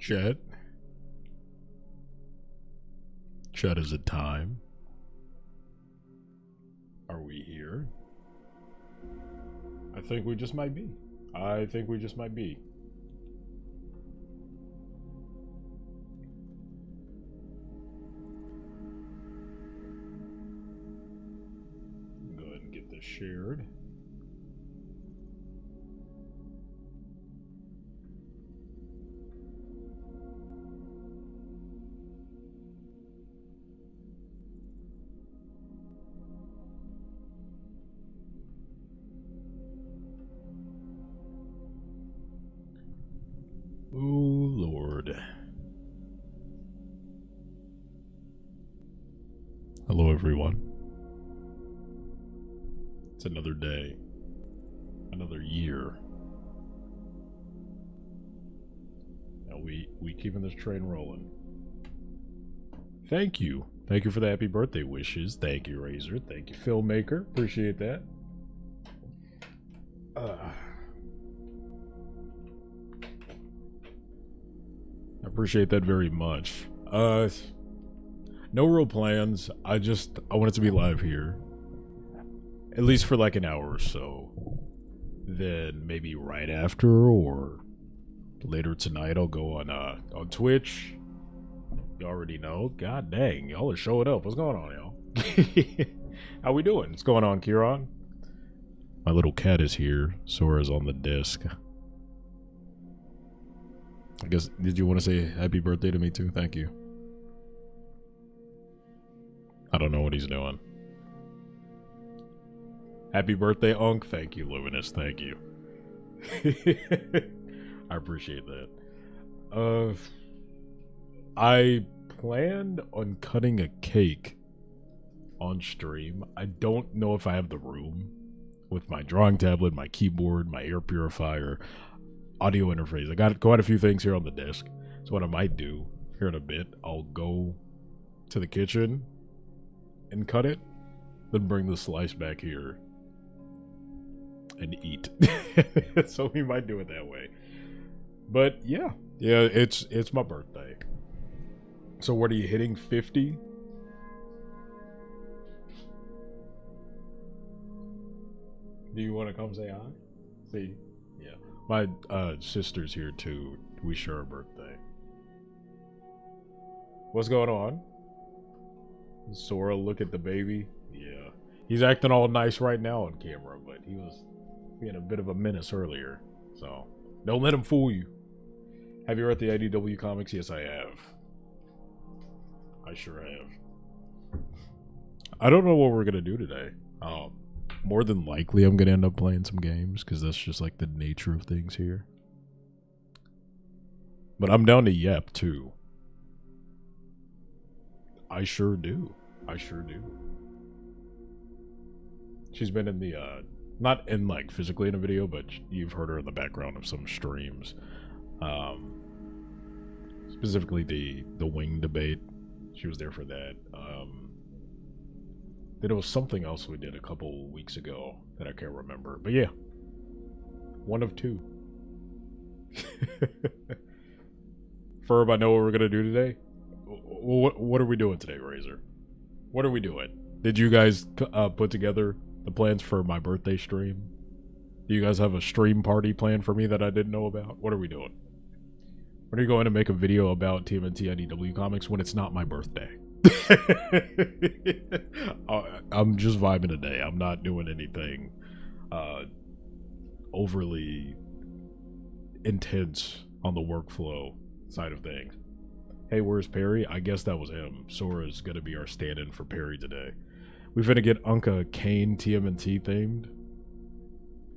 Chat. Chat, is it time? Are we here? I think we just might be. I think we just might be. Go ahead and get this shared. Oh, Lord. Hello, everyone. It's another day. Another year. Now we keeping this train rolling. Thank you. Thank you for the happy birthday wishes. Thank you, Razor. Thank you, Filmmaker. Appreciate that. I appreciate that very much. No real plans. I wanted to be live here. At least for like an hour or so. Then maybe right after or later tonight I'll go on Twitch. You already know. God dang, y'all are showing up. What's going on, y'all? How we doing? What's going on, Kieran? My little cat is here. Sora's on the desk. I guess, did you want to say happy birthday to me too? Thank you. I don't know what he's doing. Happy birthday, Unc. Thank you, Luminous. Thank you. I appreciate that. I planned on cutting a cake on stream. I don't know if I have the room with my drawing tablet, my keyboard, my air purifier, audio interface. I got quite a few things here on the desk. So what I might do here in a bit, I'll go to the kitchen and cut it, then bring the slice back here and eat. So we might do it that way. But yeah, it's my birthday. So what are you hitting, 50? Do you want to come say hi? See? Yeah. My sister's here too. We share a birthday. What's going on? Sora, look at the baby. Yeah. He's acting all nice right now on camera, but he was being a bit of a menace earlier. So, don't let him fool you. Have you read the IDW comics? Yes, I have. I sure have. I don't know what we're going to do today. More than likely, I'm going to end up playing some games, because that's just like the nature of things here. But I'm down to Yep, too. I sure do. I sure do. She's been in the, not in, like, physically in a video, but you've heard her in the background of some streams. Specifically the wing debate. She was there for that. Then it was something else we did a couple weeks ago that I can't remember. But yeah. One of two. Ferb, I know what we're going to do today. What are we doing today, Razor? What are we doing? Did you guys put together the plans for my birthday stream? Do you guys have a stream party planned for me that I didn't know about? What are we doing? When are you going to make a video about TMNT IDW comics when it's not my birthday? I'm just vibing today. I'm not doing anything overly intense on the workflow side of things. Hey, where's Perry? I guess that was him. Sora's gonna be our stand-in for Perry today. We finna get Unca Kane TMNT themed.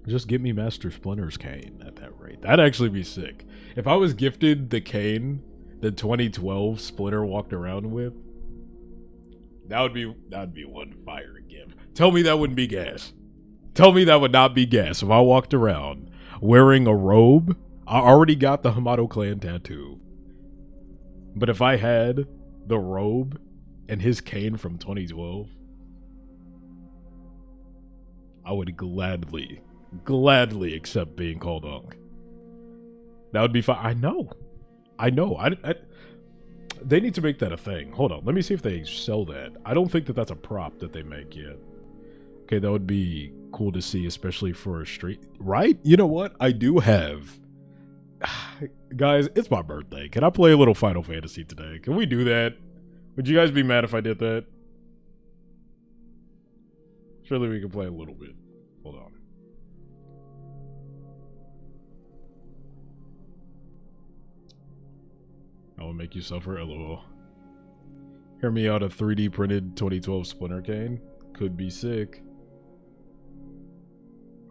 Just get me Master Splinter's cane at that rate. That'd actually be sick. If I was gifted the cane that 2012 Splinter walked around with, that'd be one fire gift. Tell me that wouldn't be gas. Tell me that would not be gas. If I walked around wearing a robe, I already got the Hamato clan tattoo. But if I had the robe and his cane from 2012, I would gladly accept being called Unk. That would be fine. I know. I know. They need to make that a thing. Hold on. Let me see if they sell that. I don't think that that's a prop that they make yet. Okay, that would be cool to see, especially for a street. Right? You know what? I do have... Guys, it's my birthday. Can I play a little Final Fantasy today? Can we do that? Would you guys be mad if I did that? Surely we can play a little bit. Hold on. I will make you suffer, lol. Hear me out, a 3D printed 2012 Splinter Cane. Could be sick.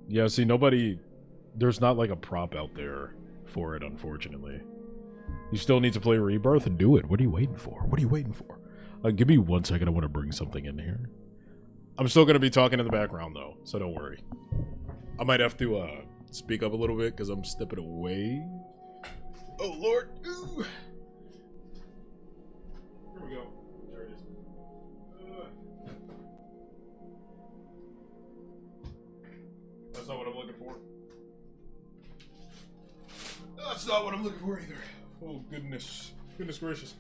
Yeah, see, nobody... There's not like a prop out there for it, unfortunately. You still need to play Rebirth and do it. What are you waiting for? What are you waiting for? Give me 1 second. I want to bring something in here. I'm still going to be talking in the background, though, so don't worry. I might have to speak up a little bit because I'm stepping away. Oh, Lord. Ooh. Here we go. There it is. That's not what I'm looking for. That's not what I'm looking for either. Oh, goodness. Goodness gracious.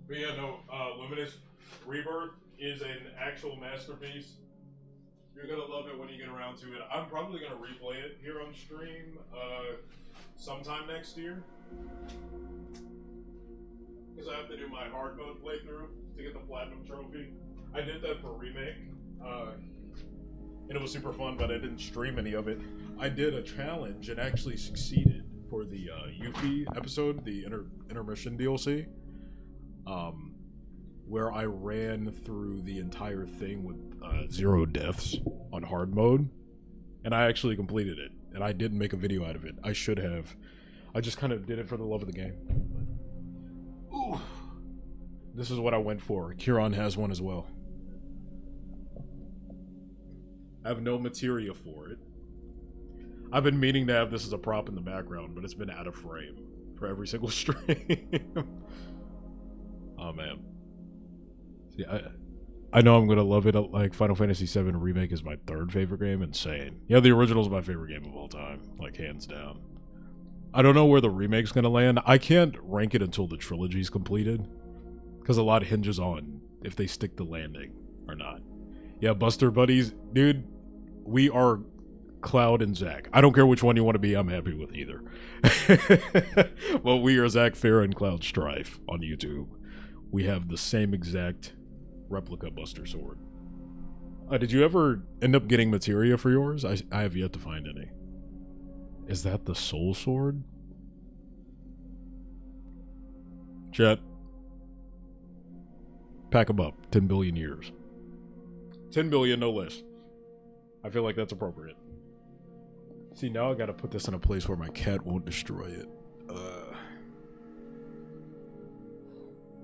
But yeah, no, Luminous Rebirth is an actual masterpiece. You're gonna love it when you get around to it. I'm probably gonna replay it here on stream sometime next year. Because I have to do my hard mode playthrough to get the Platinum Trophy. I did that for Remake. And it was super fun, but I didn't stream any of it. I did a challenge and actually succeeded for the Yuffie episode, the intermission DLC. Where I ran through the entire thing with 0 deaths on hard mode, and I actually completed it, and I didn't make a video out of it. I should have. I just kind of did it for the love of the game. Ooh. This is what I went for. Kieran has one as well. I have no materia for it. I've been meaning to have this as a prop in the background, but it's been out of frame for every single stream. Oh, man. See, I know I'm going to love it. Like, Final Fantasy VII Remake is my 3rd favorite game. Insane. Yeah, the original is my favorite game of all time. Like, hands down. I don't know where the remake's going to land. I can't rank it until the trilogy's completed. Because a lot hinges on if they stick the landing or not. Yeah, Buster Buddies. Dude, we are Cloud and Zack. I don't care which one you want to be. I'm happy with either. Well, we are Zack Fair and Cloud Strife on YouTube. We have the same exact replica Buster Sword. Did you ever end up getting materia for yours? I have yet to find any. Is that the Soul Sword? Chat. Pack them up. 10 billion years. 10 billion, no less. I feel like that's appropriate. See, now I gotta put this in a place where my cat won't destroy it.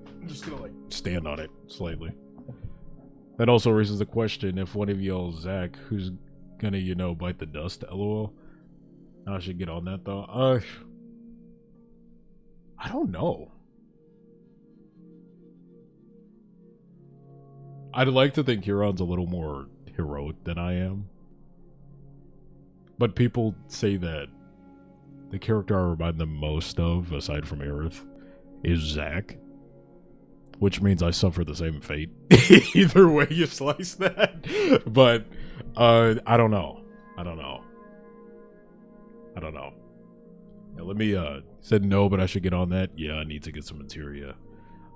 I'm just gonna, like, stand on it slightly. That also raises the question, if one of y'all Zack, who's gonna, you know, bite the dust, lol. I should get on that, though. I don't know. I'd like to think Huron's a little more heroic than I am. But people say that the character I remind them most of, aside from Aerith, is Zack. Which means I suffer the same fate. Either way you slice that. But, I don't know. I don't know. Yeah, let me, said no, but I should get on that. Yeah, I need to get some materia.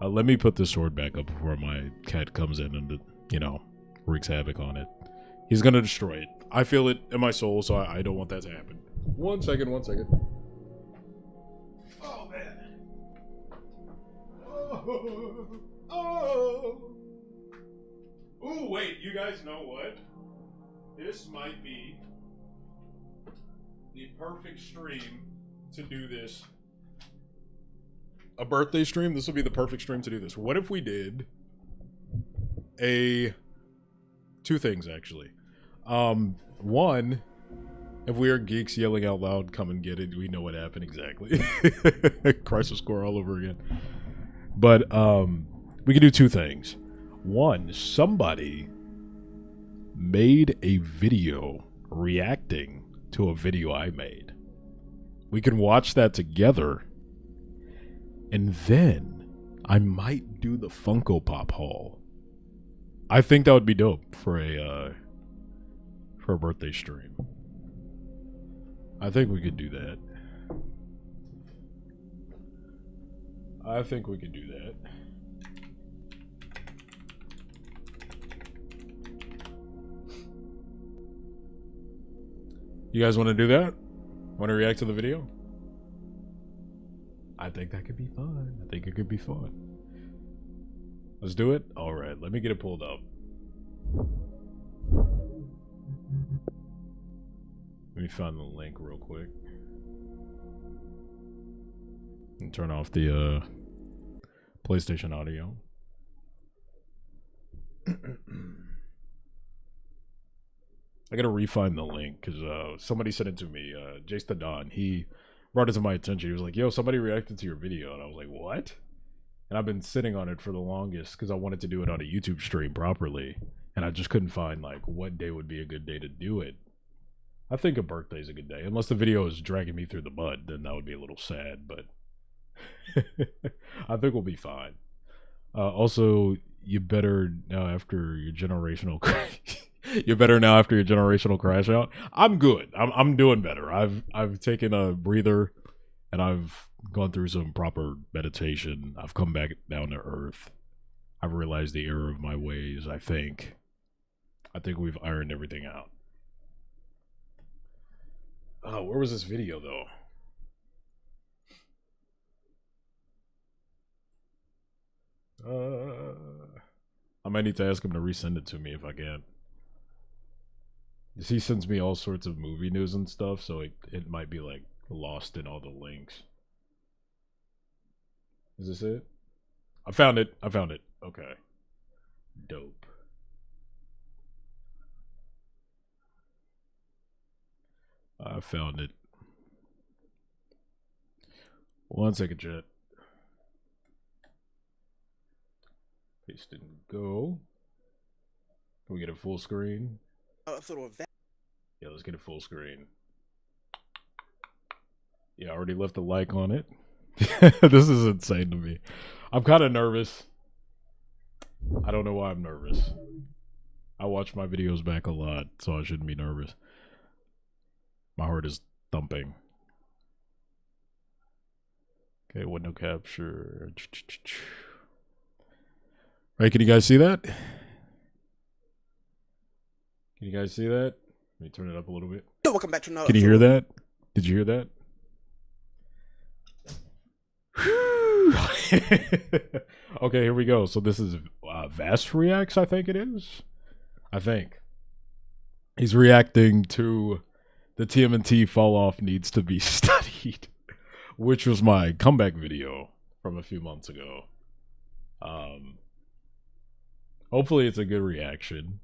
Let me put this sword back up before my cat comes in and, you know, wreaks havoc on it. He's gonna destroy it. I feel it in my soul, so I don't want that to happen. 1 second. Oh, man. Oh. Ooh, wait, you guys know what? This might be the perfect stream to do this. A birthday stream? This would be the perfect stream to do this. What if we did two things, actually. One, if we are geeks yelling out loud, come and get it, we know what happened exactly. Crisis Core all over again. But we can do 2 things. One, somebody made a video reacting to a video I made. We can watch that together. And then I might do the Funko Pop haul. I think that would be dope for a birthday stream. I think we could do that. I think we could do that. You guys want to do that? Want to react to the video? I think that could be fun. I think it could be fun. Let's do it? Alright, let me get it pulled up. Let me find the link real quick. And turn off the PlayStation audio. I gotta refine the link because somebody sent it to me. Jace the Don, he brought it to my attention. He was like, yo, somebody reacted to your video. And I was like, what? And I've been sitting on it for the longest because I wanted to do it on a YouTube stream properly. And I just couldn't find, like, what day would be a good day to do it. I think a birthday's a good day. Unless the video is dragging me through the mud, then that would be a little sad. But I think we'll be fine. Also, you better now after your generational... You're better now after your generational crash out. I'm good. I'm doing better. I've taken a breather, and I've gone through some proper meditation. I've come back down to earth. I've realized the error of my ways. I think we've ironed everything out. Where was this video though? I might need to ask him to resend it to me if I can. He sends me all sorts of movie news and stuff, so it might be like lost in all the links. Is this it? I found it. Okay. Dope. I found it. One second, chat. Paste and go. Can we get a full screen? Yeah, let's get a full screen. Yeah, I already left a like on it. This is insane to me. I'm kind of nervous. I don't know why I'm nervous. I watch my videos back a lot, so I shouldn't be nervous. My heart is thumping. Okay, window capture. Right, can you guys see that? Can you guys see that? Let me turn it up a little bit. Welcome back to another. Can you hear that? Did you hear that? Okay, here we go. So this is Vast Reacts, I think it is. I think. He's reacting to the TMNT fall off needs to be studied, which was my comeback video from a few months ago. Hopefully it's a good reaction.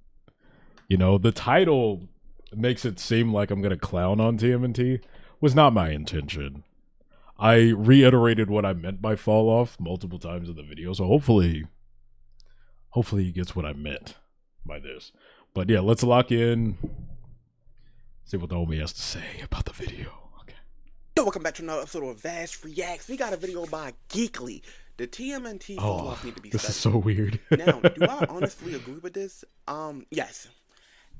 You know, the title makes it seem like I'm going to clown on TMNT. Was not my intention. I reiterated what I meant by fall off multiple times in the video, so hopefully he gets what I meant by this. But yeah, let's lock in. See what the homie has to say about the video. Okay. Welcome back to another episode of Vast Reacts. We got a video by Geekily. The TMNT fall off need to be this studied. Is so weird. Now, do I honestly agree with this? Yes.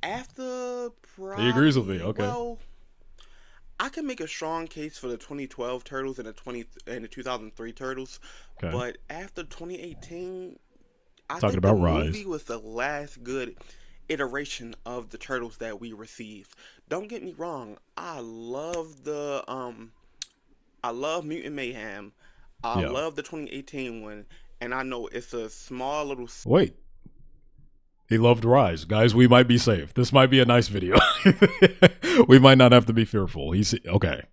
After he agrees with me. Okay. Well, I can make a strong case for the 2012 Turtles and the 2003 Turtles, okay. But after 2018, I think the movie was the last good iteration of the Turtles that we received. Don't get me wrong, I love Mutant Mayhem. I love the 2018 one, and I know it's a small little. Wait. He loved Rise. Guys, we might be safe. This might be a nice video. We might not have to be fearful. He's okay.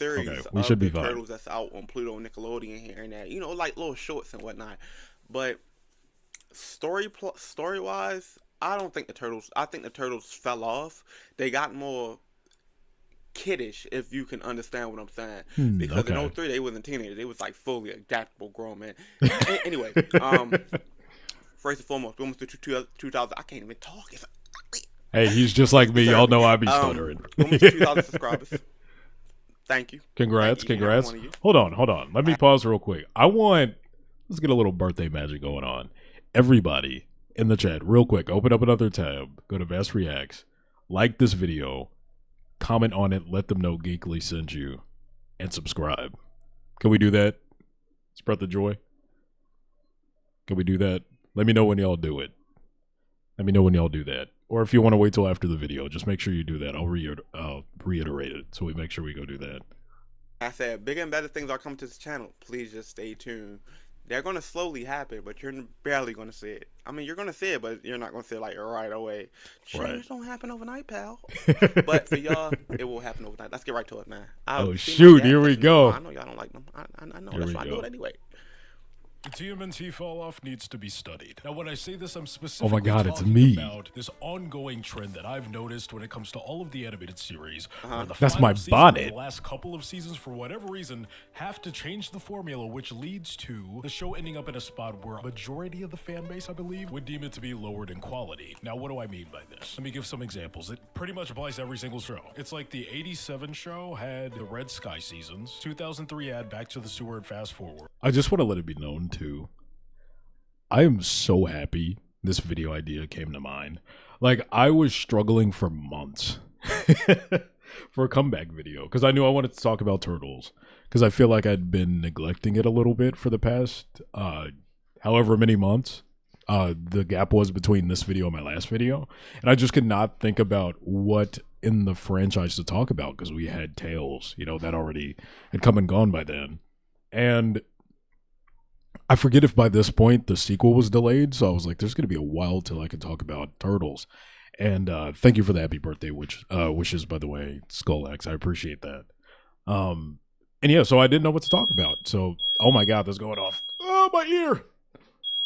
Okay, we should be fine. Turtles that's out on Pluto and Nickelodeon here and there. You know, like little shorts and whatnot. But story-wise, I don't think the Turtles... I think the Turtles fell off. They got more kiddish, if you can understand what I'm saying. Because in 03, they wasn't teenagers. They was like fully adaptable grown men. Anyway, first and foremost, we almost to 2,000. I can't even talk. Hey, he's just like me. Y'all know I be stuttering. Almost 2,000 subscribers. Thank you. Congrats. Hold on. Let me pause real quick. Let's get a little birthday magic going on. Everybody in the chat, real quick, open up another tab, go to Vast Reacts, like this video, comment on it, let them know Geekily sent you, and subscribe. Can we do that? Spread the joy. Can we do that? Let me know when y'all do it. Let me know when y'all do that. Or if you want to wait till after the video, just make sure you do that. I'll reiterate it so we make sure we go do that. I said, bigger and better things are coming to this channel. Please just stay tuned. They're going to slowly happen, but you're barely going to see it. I mean, you're going to see it, but you're not going to see it like right away. Change don't happen overnight, pal. But for y'all, it will happen overnight. Let's get right to it, man. Oh, shoot. Here we go. I know y'all don't like them. I know. That's why I do it anyway. The TMNT fall-off needs to be studied. Now, when I say this, I'm specifically talking about this ongoing trend that I've noticed when it comes to all of the animated series. That's my bonnet. The last couple of seasons, for whatever reason, have to change the formula, which leads to the show ending up in a spot where a majority of the fan base, I believe, would deem it to be lowered in quality. Now, what do I mean by this? Let me give some examples. It pretty much applies to every single show. It's like the 87 show had the Red Sky seasons, 2003 had Back to the Sewer and Fast Forward. I just want to let it be known too, I am so happy this video idea came to mind. Like, I was struggling for months for a comeback video because I knew I wanted to talk about Turtles because I feel like I'd been neglecting it a little bit for the past however many months the gap was between this video and my last video, and I just could not think about what in the franchise to talk about because we had Tales, you know, that already had come and gone by then. And I forget if by this point the sequel was delayed, so I was like, there's going to be a while till I can talk about Turtles. And thank you for the happy birthday wishes, by the way, Skull-X. I appreciate that. And yeah, so I didn't know what to talk about. So, oh my God, this is going off. Oh, my ear.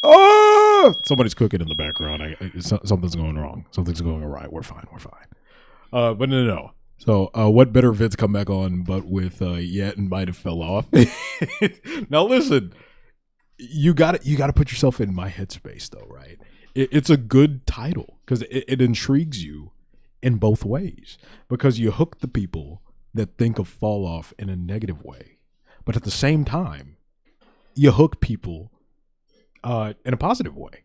Oh! Somebody's cooking in the background. Something's going wrong. Something's going awry. We're fine. But no. So, what better vids come back on but with Yet and Might Have Fell Off? Now, listen. You got to put yourself in my headspace, though, right? It's a good title because it intrigues you in both ways because you hook the people that think of Fall Off in a negative way, but at the same time, you hook people in a positive way,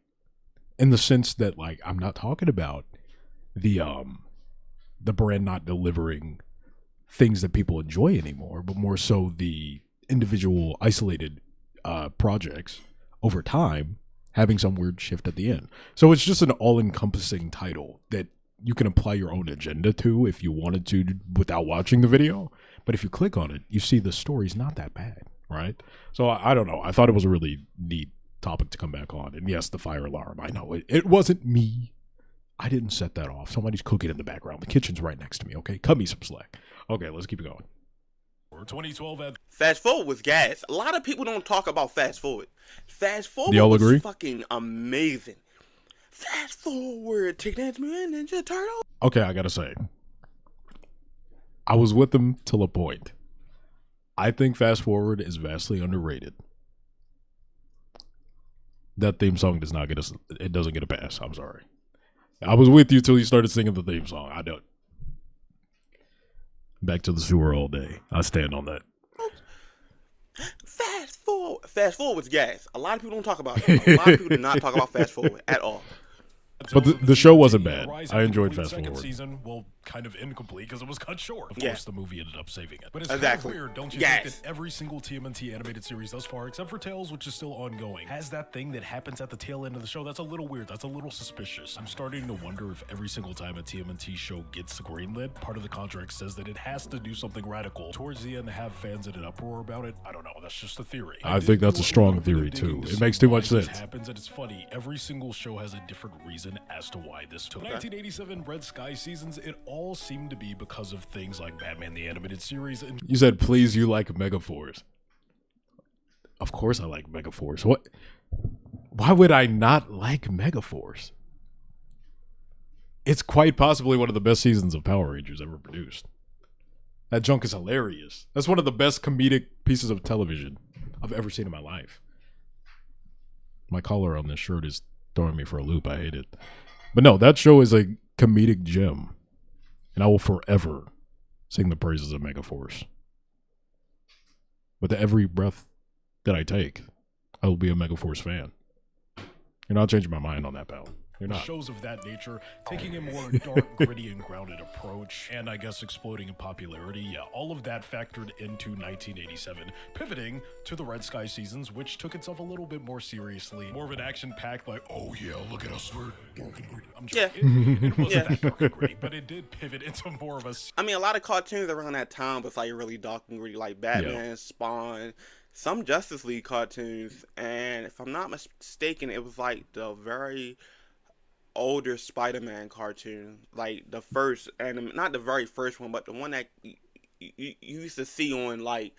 in the sense that, like, I'm not talking about the brand not delivering things that people enjoy anymore, but more so the individual isolated projects over time having some weird shift at the end. So it's just an all-encompassing title that you can apply your own agenda to if you wanted to without watching the video. But if you click on it, you see the story's not that bad, right? So I don't know. I thought it was a really neat topic to come back on. And yes, the fire alarm. I know it wasn't me. I didn't set that off. Somebody's cooking in the background. The kitchen's right next to me, okay? Cut me some slack. Okay, let's keep it going. 2012 Fast Forward was gas. A lot of people don't talk about Fast Forward. Fast Forward was fucking amazing. Fast Forward, Teenage Mutant Ninja Turtles. Okay, I gotta say, I was with them till a point. I think Fast Forward is vastly underrated. That theme song does not get us. It doesn't get a pass. I'm sorry. I was with you till you started singing the theme song. I don't. Back to the Sewer all day. I stand on that. Fast Forward was gas. A lot of people don't talk about it. A lot of people do not talk about Fast Forward at all. But the show wasn't bad. I enjoyed Fast Forward. Season, well, kind of incomplete because it was cut short. Of course, the movie ended up saving it. But it's exactly. kind of weird, don't you think that every single TMNT animated series thus far, except for Tales, which is still ongoing, has that thing that happens at the tail end of the show? That's a little weird. That's a little suspicious. I'm starting to wonder if every single time a TMNT show gets greenlit, part of the contract says that it has to do something radical towards the end to have fans in an uproar about it. I don't know. That's just a theory. I think that's a strong theory, too. It makes too much sense. Happens, and it's funny. Every single show has a different reason as to why this took. 1987 Red Sky seasons, it all seemed to be because of things like Batman the Animated Series. And you said, please, you like Megaforce. Of course I like Megaforce. What? Why would I not like Megaforce? It's quite possibly one of the best seasons of Power Rangers ever produced. That junk is hilarious. That's one of the best comedic pieces of television I've ever seen in my life. My collar on this shirt is throwing me for a loop. I hate it. But no, that show is a comedic gem. And I will forever sing the praises of Megaforce. With every breath that I take, I will be a Megaforce fan. You're not changing my mind on that, pal. You're not. Shows of that nature, taking a more dark, gritty, and grounded approach, and I guess exploding in popularity, yeah, all of that factored into 1987, pivoting to the Red Sky seasons, which took itself a little bit more seriously, more of an action-packed, like, oh yeah, look at us, we're dark and gritty. I'm just kidding. It wasn't that dark and gritty, but it did pivot into more of a... I mean, a lot of cartoons around that time was like really dark and gritty, like Batman, Spawn, some Justice League cartoons, and if I'm not mistaken, it was like the very older Spider-Man cartoon, like the first, and not the very first one, but the one that you used to see on like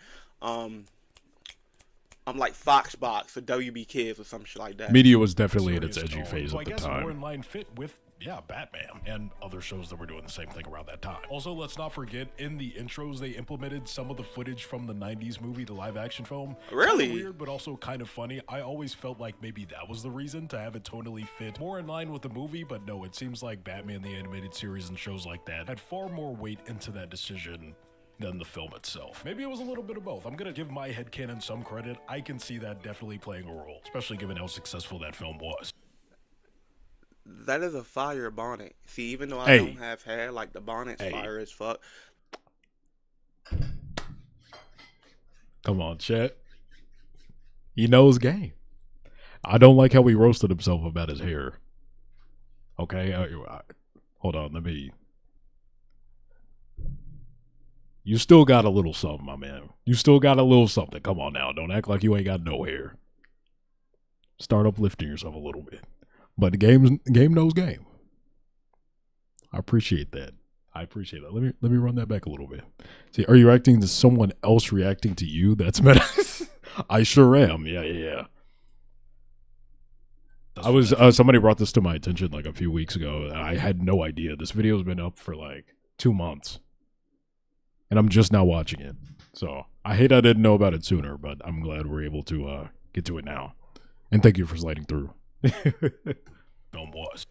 like Foxbox or WB Kids or some shit like that. Media was definitely in its edgy phase so at the I guess time. More in line fit with Batman and other shows that were doing the same thing around that time. Also, let's not forget, in the intros, they implemented some of the footage from the 90s movie, the live-action film. Really? Kind of weird, but also kind of funny. I always felt like maybe that was the reason, to have it totally fit more in line with the movie, but no, it seems like Batman the Animated Series and shows like that had far more weight into that decision than the film itself. Maybe it was a little bit of both. I'm gonna give my headcanon some credit. I can see that definitely playing a role, especially given how successful that film was. That is a fire bonnet. See, even though I don't have hair, like the bonnet's fire as fuck. Come on, Chet. He knows game. I don't like how he roasted himself about his hair. Okay, hold on, let me... You still got a little something, my man. You still got a little something. Come on now, don't act like you ain't got no hair. Start uplifting yourself a little bit. But the game knows game. I appreciate that. Let me run that back a little bit. See, are you reacting to someone else reacting to you? That's meta. I sure am. Yeah. I was somebody brought this to my attention like a few weeks ago. I had no idea. This video's been up for like 2 months. And I'm just now watching it. So I hate I didn't know about it sooner, but I'm glad we're able to get to it now. And thank you for sliding through. Film was.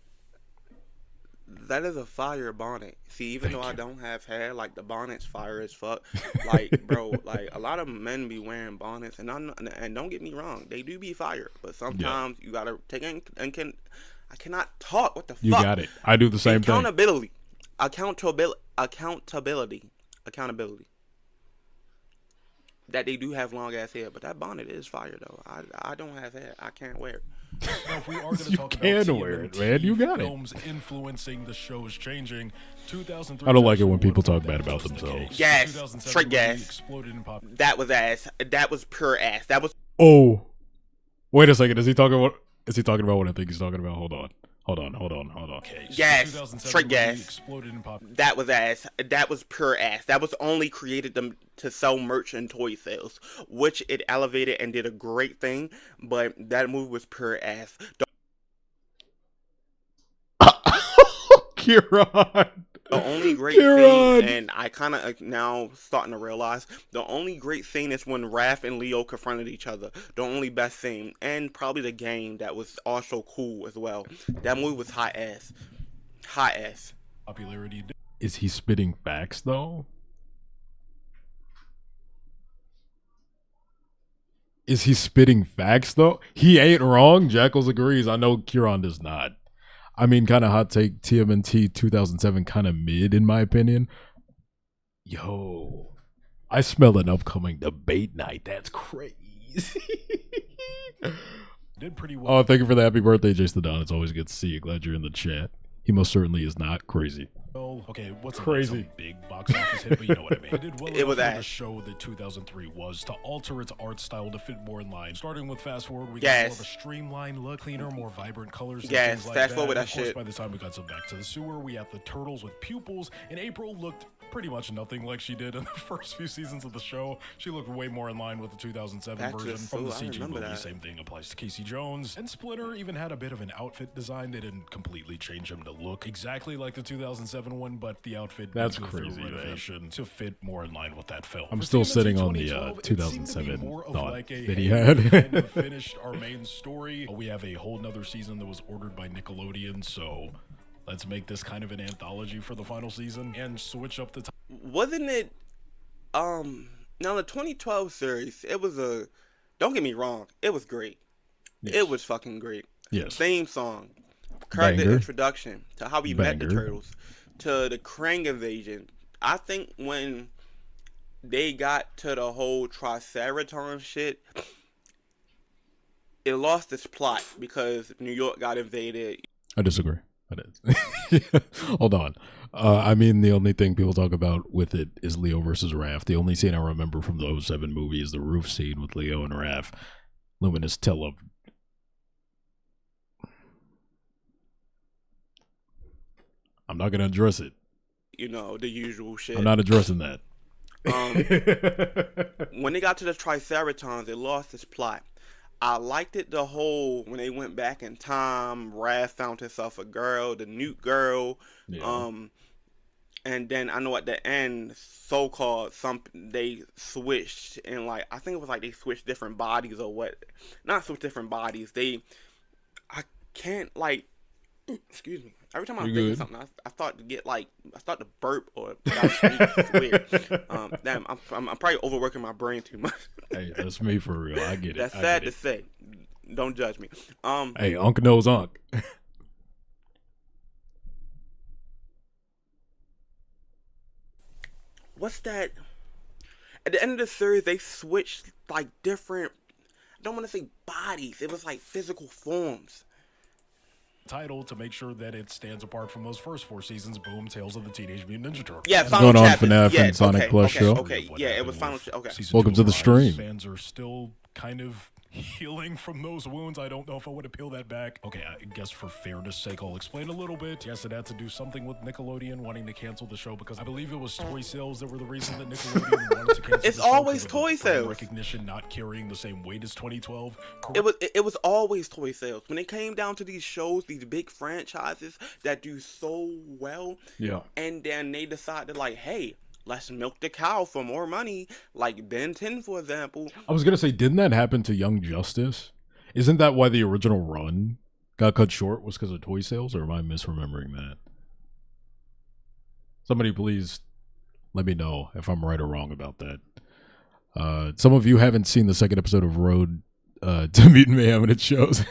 That is a fire bonnet. See, even though I don't have hair, like the bonnet's fire as fuck. Like, bro, like a lot of men be wearing bonnets, and don't get me wrong, they do be fire. But sometimes you gotta take in, and I cannot talk. What the fuck? You got it. I do the same thing. Accountability. That they do have long ass hair, but that bonnet is fire though. I don't have hair. I can't wear it. Now, if we are going to talk about it, man. You got films influencing the shows changing, 2003. I don't like it when people talk bad about themselves. Gas, straight gas. That was ass. That was pure ass. That was. Oh, wait a second. Is he talking about what I think he's talking about? Hold on. Okay, gas, straight gas. That was ass. That was pure ass. That was only created to sell merch and toy sales, which it elevated and did a great thing. But that movie was pure ass. Kieran. The only great thing, and I kind of now starting to realize, the only great thing is when Raph and Leo confronted each other. The only best thing, and probably the game that was also cool as well. That movie was hot ass. Popularity. Is he spitting facts though? He ain't wrong. Jackals agrees. I know Kieran does not. I mean, kind of hot take, TMNT 2007 kind of mid, in my opinion. Yo, I smell an upcoming debate night. That's crazy. Did pretty well. Oh, thank you for the happy birthday, Jason Don. It's always good to see you. Glad you're in the chat. He most certainly is not crazy. Oh, okay, what's crazy? A big box office hit, but you know what I mean. It did well it was enough for the show that 2003 was to alter its art style to fit more in line. Starting with Fast Forward, we got more of a streamlined look, cleaner, more vibrant colors. Yes, like fast forward that of course, shit. By the time we got some Back to the Sewer, we had the turtles with pupils, and April looked pretty much nothing like she did in the first few seasons of the show. She looked way more in line with the 2007 version from the CG movie. That. Same thing applies to Casey Jones. And Splinter even had a bit of an outfit design. They didn't completely change him to look exactly like the 2007 one, but the outfit that's crazy renovation to fit more in line with that film. I'm still sitting on the 2007 thought like that he had. Kind of finished our main story. We have a whole nother season that was ordered by Nickelodeon, so let's make this kind of an anthology for the final season and switch up the time. Wasn't it Now the 2012 series, it was a. Don't get me wrong, it was great. Yes. It was fucking great. Yes. Theme song, character Banger. introduction to how we met the turtles, to the Krang invasion. I think when they got to the whole Triceratops shit, it lost its plot because New York got invaded. I disagree. Hold on. I mean, the only thing people talk about with it is Leo versus Raph. The only scene I remember from the 07 movie is the roof scene with Leo and Raph. Luminous tele. I'm not going to address it. You know, the usual shit. I'm not addressing that. When they got to the Triceratons, it lost its plot. I liked it the whole when they went back in time. Raph found himself a girl, the Newt girl. Yeah. And then I know at the end, so-called, they switched and like I think it was like they switched different bodies or what? Not switch different bodies. I can't like. Excuse me. Every time I'm thinking something, I start to burp or it's weird. Damn, I'm probably overworking my brain too much. Hey, that's me for real. I get it. That's sad to say. Don't judge me. Hey, Unc knows Unc. What's that? At the end of the series, they switched like different. I don't want to say bodies. It was like physical forms. Title to make sure that it stands apart from those first 4 seasons. Boom, Tales of the Teenage Mutant Ninja Turtles. Yeah, going on FNAF and Sonic Plus show. Okay, yeah, it was final. Okay, welcome to the stream. Fans are still kind of healing from those wounds. I don't know if I would peel that back. Okay, I guess for fairness sake, I'll explain a little bit. Yes, it had to do something with Nickelodeon wanting to cancel the show because I believe it was toy sales that were the reason that Nickelodeon wanted to cancel it's the show. Always toy sales. Recognition not carrying the same weight as 2012. It was always toy sales. When it came down to these shows, these big franchises that do so well, yeah, and then they decided like, hey, let's milk the cow for more money, like Ben 10, for example. I was going to say, didn't that happen to Young Justice? Isn't that why the original run got cut short was because of toy sales, or am I misremembering that? Somebody please let me know if I'm right or wrong about that. Some of you haven't seen the second episode of Road to Mutant Mayhem, and it shows.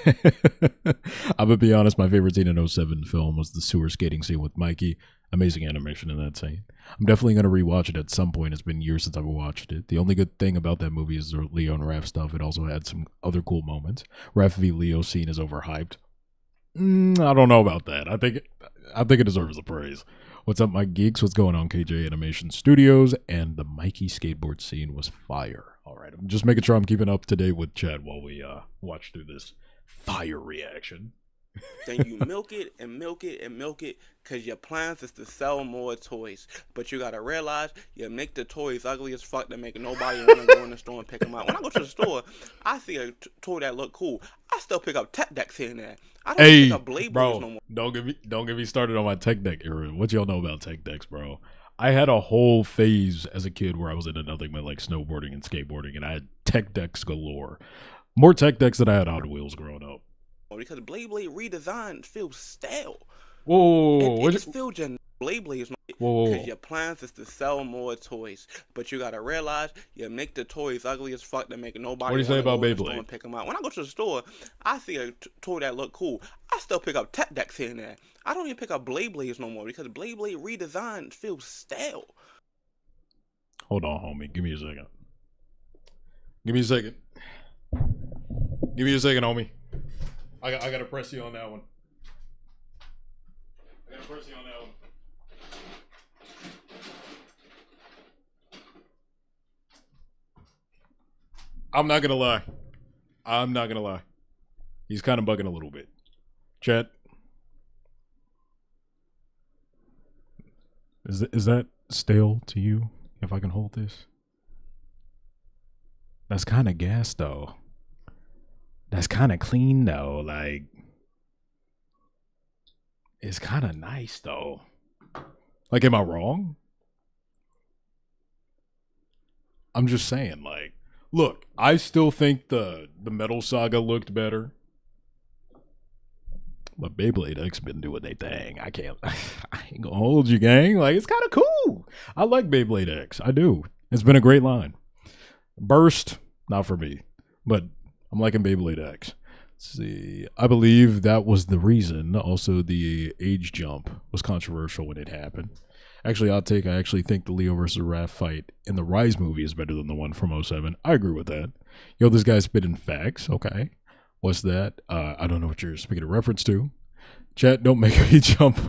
I'm going to be honest, my favorite scene in 07 film was the sewer skating scene with Mikey. Amazing animation in that scene. I'm definitely going to rewatch it at some point. It's been years since I've watched it. The only good thing about that movie is the Leo and Raph stuff. It also had some other cool moments. Raph v. Leo scene is overhyped. I don't know about that. I think it deserves the praise. What's up, my geeks? What's going on, KJ Animation Studios? And the Mikey skateboard scene was fire. All right, I'm just making sure I'm keeping up to date with chat while we watch through this fire reaction. Then you milk it and milk it and milk it because your plans is to sell more toys. But you got to realize you make the toys ugly as fuck that make nobody want to go in the store and pick them out. When I go to the store, I see a toy that look cool. I still pick up tech decks here and there. I don't pick up Blade Boys no more. Don't get me started on my tech deck era. What y'all know about tech decks, bro? I had a whole phase as a kid where I was into nothing but like snowboarding and skateboarding, and I had tech decks galore. More tech decks than I had Hot Wheels growing up. Because Blade redesign feels stale. Whoa. It just feels just Blade is because your plans is to sell more toys. But you got to realize you make the toys ugly as fuck that make nobody what do you say about Beyblade? And pick them out. When I go to the store, I see a toy that look cool. I still pick up tech decks here and there. I don't even pick up Blades no more because Blade redesign feels stale. Hold on, homie. Give me a second. Give me a second, homie. I gotta press you on that one. I'm not gonna lie. He's kind of bugging a little bit. Chat. Is that stale to you? If I can hold this. That's kind of gas though. That's kind of clean though. Like, it's kind of nice though. Like, am I wrong? I'm just saying, like, look, I still think the Metal Saga looked better. But Beyblade X been doing their thing. I ain't gonna hold you, gang. Like, it's kind of cool. I like Beyblade X. I do. It's been a great line. Burst, not for me, but I'm liking Beyblade X. Let's see, I believe that was the reason. Also, the age jump was controversial when it happened. Actually, I actually think the Leo versus Raph fight in the Rise movie is better than the one from 07. I agree with that. Yo, this guy's spitting facts. Okay. What's that? I don't know what you're speaking of reference to. Chat, don't make me jump.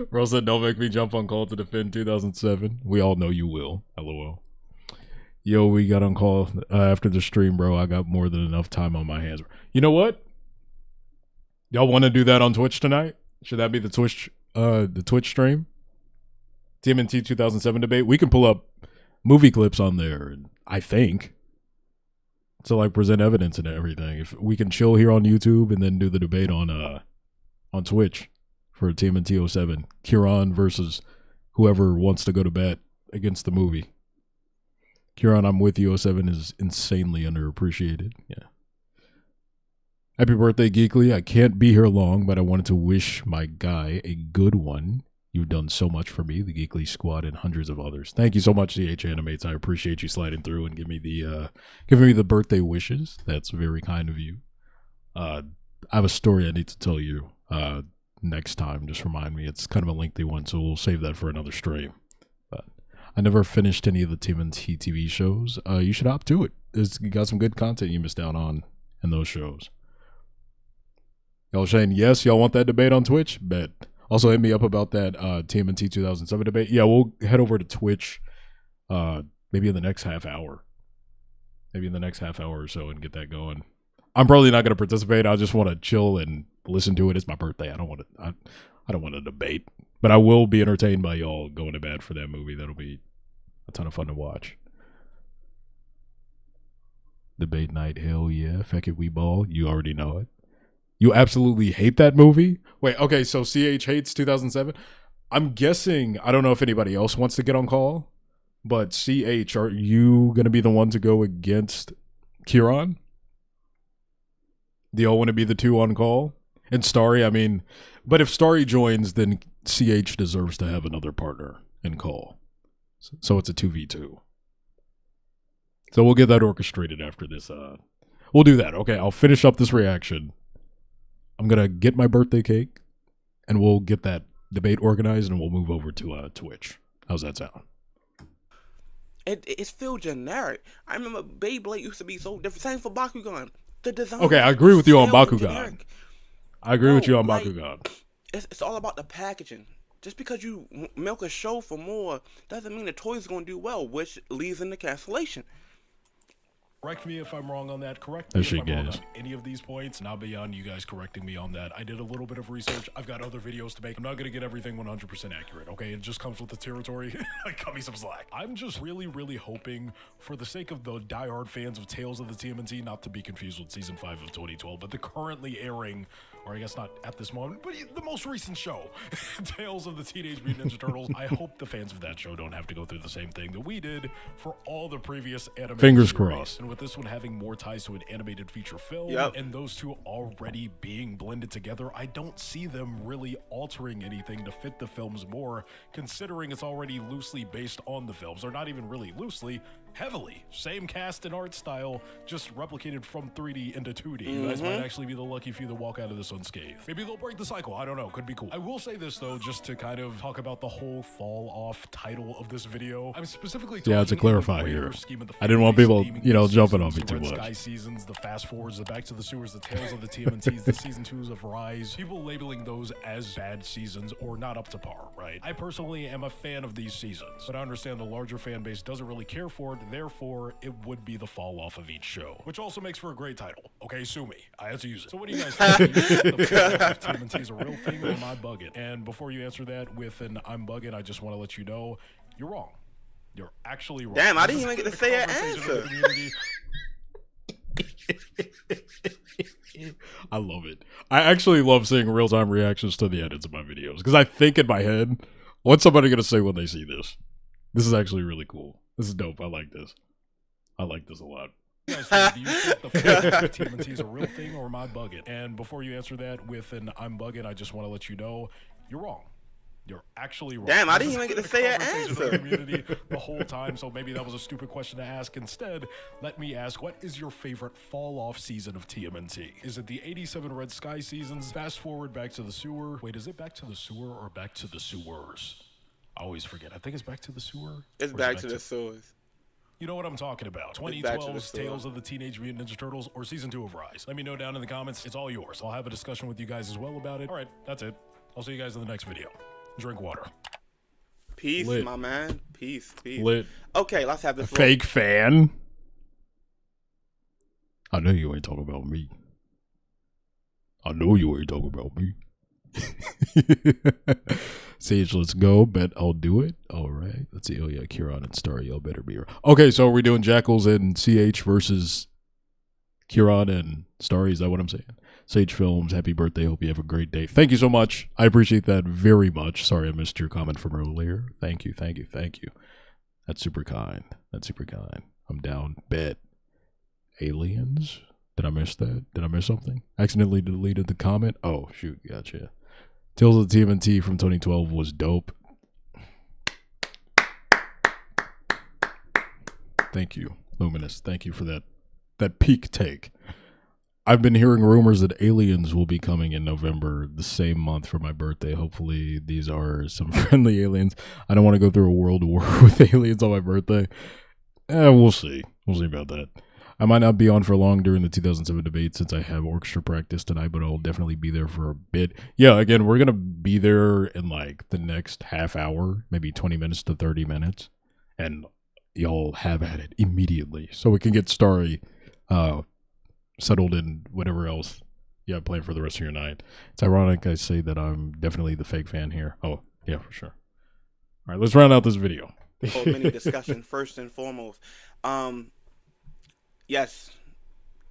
Bro said, don't make me jump on call to defend 2007. We all know you will. LOL. Yo, we got on call after the stream, bro. I got more than enough time on my hands. You know what? Y'all want to do that on Twitch tonight? Should that be the Twitch stream? TMNT 2007 debate. We can pull up movie clips on there, I think. To like present evidence and everything. If we can chill here on YouTube and then do the debate on Twitch for TMNT 07. Kieran versus whoever wants to go to bat against the movie. Kieran, I'm with you. 07 is insanely underappreciated. Yeah. Happy birthday, Geekily. I can't be here long, but I wanted to wish my guy a good one. You've done so much for me, the Geekly squad, and hundreds of others. Thank you so much, CH Animates. I appreciate you sliding through and giving me the birthday wishes. That's very kind of you. I have a story I need to tell you next time. Just remind me. It's kind of a lengthy one, so we'll save that for another stream. But I never finished any of the TMNT TV shows. You should opt to it. You got some good content you missed out on in those shows. Y'all saying yes? Y'all want that debate on Twitch? Bet. Also, hit me up about that TMNT 2007 debate. Yeah, we'll head over to Twitch maybe in the next half hour. Maybe in the next half hour or so and get that going. I'm probably not going to participate. I just want to chill and listen to it. It's my birthday. I don't want to debate. But I will be entertained by y'all going to bat for that movie. That'll be a ton of fun to watch. Debate night, hell yeah. Feck it, we ball. You already know it. You absolutely hate that movie? Wait, okay, so CH hates 2007? I'm guessing, I don't know if anybody else wants to get on call, but CH, are you going to be the one to go against Kieran? Do y'all want to be the two on call? And Starry, I mean, but if Starry joins, then CH deserves to have another partner in call. So it's a 2v2. So we'll get that orchestrated after this. We'll do that. Okay, I'll finish up this reaction. I'm going to get my birthday cake, and we'll get that debate organized, and we'll move over to Twitch. How's that sound? It's still generic. I remember Beyblade used to be so different. Same for Bakugan. The design. Okay, I agree with you on Bakugan. I agree with you on Bakugan. It's all about the packaging. Just because you milk a show for more doesn't mean the toy's going to do well, which leads into cancellation. Correct me if I'm wrong on that. Correct me if I'm wrong on any of these points. Now beyond you guys correcting me on that, I did a little bit of research. I've got other videos to make. I'm not going to get everything 100% accurate, okay? It just comes with the territory. Cut me some slack. I'm just really, really hoping, for the sake of the diehard fans of Tales of the TMNT, not to be confused with Season 5 of 2012, but the currently airing, or I guess not at this moment, but the most recent show, Tales of the Teenage Mutant Ninja Turtles. I hope the fans of that show don't have to go through the same thing that we did for all the previous animated Fingers series. crossed. And with this one having more ties to an animated feature film, and those two already being blended together, I don't see them really altering anything to fit the films more, considering it's already loosely based on the films, or not even really loosely, heavily. Same cast and art style, just replicated from 3D into 2D. You guys might actually be the lucky few that walk out of this unscathed. Maybe they'll break the cycle. I don't know. Could be cool. I will say this, though, just to kind of talk about the whole fall-off title of this video. I'm specifically talking to clarify here. I didn't want people, jumping on me too much. Sky seasons, the fast forwards, the Back to the Sewers, the Tales of the TMNTs, the season 2s of Rise. People labeling those as bad seasons or not up to par, right? I personally am a fan of these seasons, but I understand the larger fan base doesn't really care for it. Therefore, it would be the fall off of each show, which also makes for a great title. Okay, sue me. I had to use it. So what do you guys think? The fall off of TMNT is a real thing, or am I bugging? And before you answer that with an I'm bugging, I just want to let you know you're wrong. You're actually wrong. Damn, I didn't even get to say an answer. I love it. I actually love seeing real-time reactions to the edits of my videos, because I think in my head, what's somebody going to say when they see this? This is actually really cool. This is dope. I like this. I like this a lot. Do you think the TMNT is a real thing, or am I bugging? And before you answer that with an I'm bugging, I just want to let you know you're wrong. You're actually wrong. Damn, I didn't even get to say an answer. The whole time, so maybe that was a stupid question to ask. Instead, let me ask, what is your favorite fall-off season of TMNT? Is it the 87 Red Sky seasons? Fast forward back to the sewer. Wait, is it back to the sewer or back to the sewers? I always forget. I think it's back to the sewer. It's back to the sewers. You know what I'm talking about. 2012's Tales of the Teenage Mutant Ninja Turtles or Season 2 of Rise. Let me know down in the comments. It's all yours. I'll have a discussion with you guys as well about it. All right, that's it. I'll see you guys in the next video. Drink water. Peace, Lit. my man. Peace. Lit. Okay, let's have this. Fake fan. I know you ain't talking about me. I know you ain't talking about me. Sage, let's go. Bet I'll do it. All right. Let's see. Oh, yeah. Kieran and Star, y'all better be here. Okay, so we're doing Jackals and CH versus Kieran and Star. Is that what I'm saying? Sage Films, happy birthday. Hope you have a great day. Thank you so much. I appreciate that very much. Sorry I missed your comment from earlier. Thank you. That's super kind. I'm down. Bet. Aliens? Did I miss that? Did I miss something? Accidentally deleted the comment? Oh, shoot. Gotcha. Tales of the TMNT from 2012 was dope. Thank you, Luminous. Thank you for that peak take. I've been hearing rumors that Aliens will be coming in November, the same month for my birthday. Hopefully these are some friendly aliens. I don't want to go through a world war with aliens on my birthday. We'll see. We'll see about that. I might not be on for long during the 2007 debate since I have orchestra practice tonight, but I'll definitely be there for a bit. Yeah, again, we're going to be there in like the next half hour, maybe 20 minutes to 30 minutes. And y'all have at it immediately so we can get Starry settled in whatever else you have planned for the rest of your night. It's ironic I say that I'm definitely the fake fan here. Oh, yeah, for sure. All right, let's round out this video. Mini discussion first and foremost. Yes,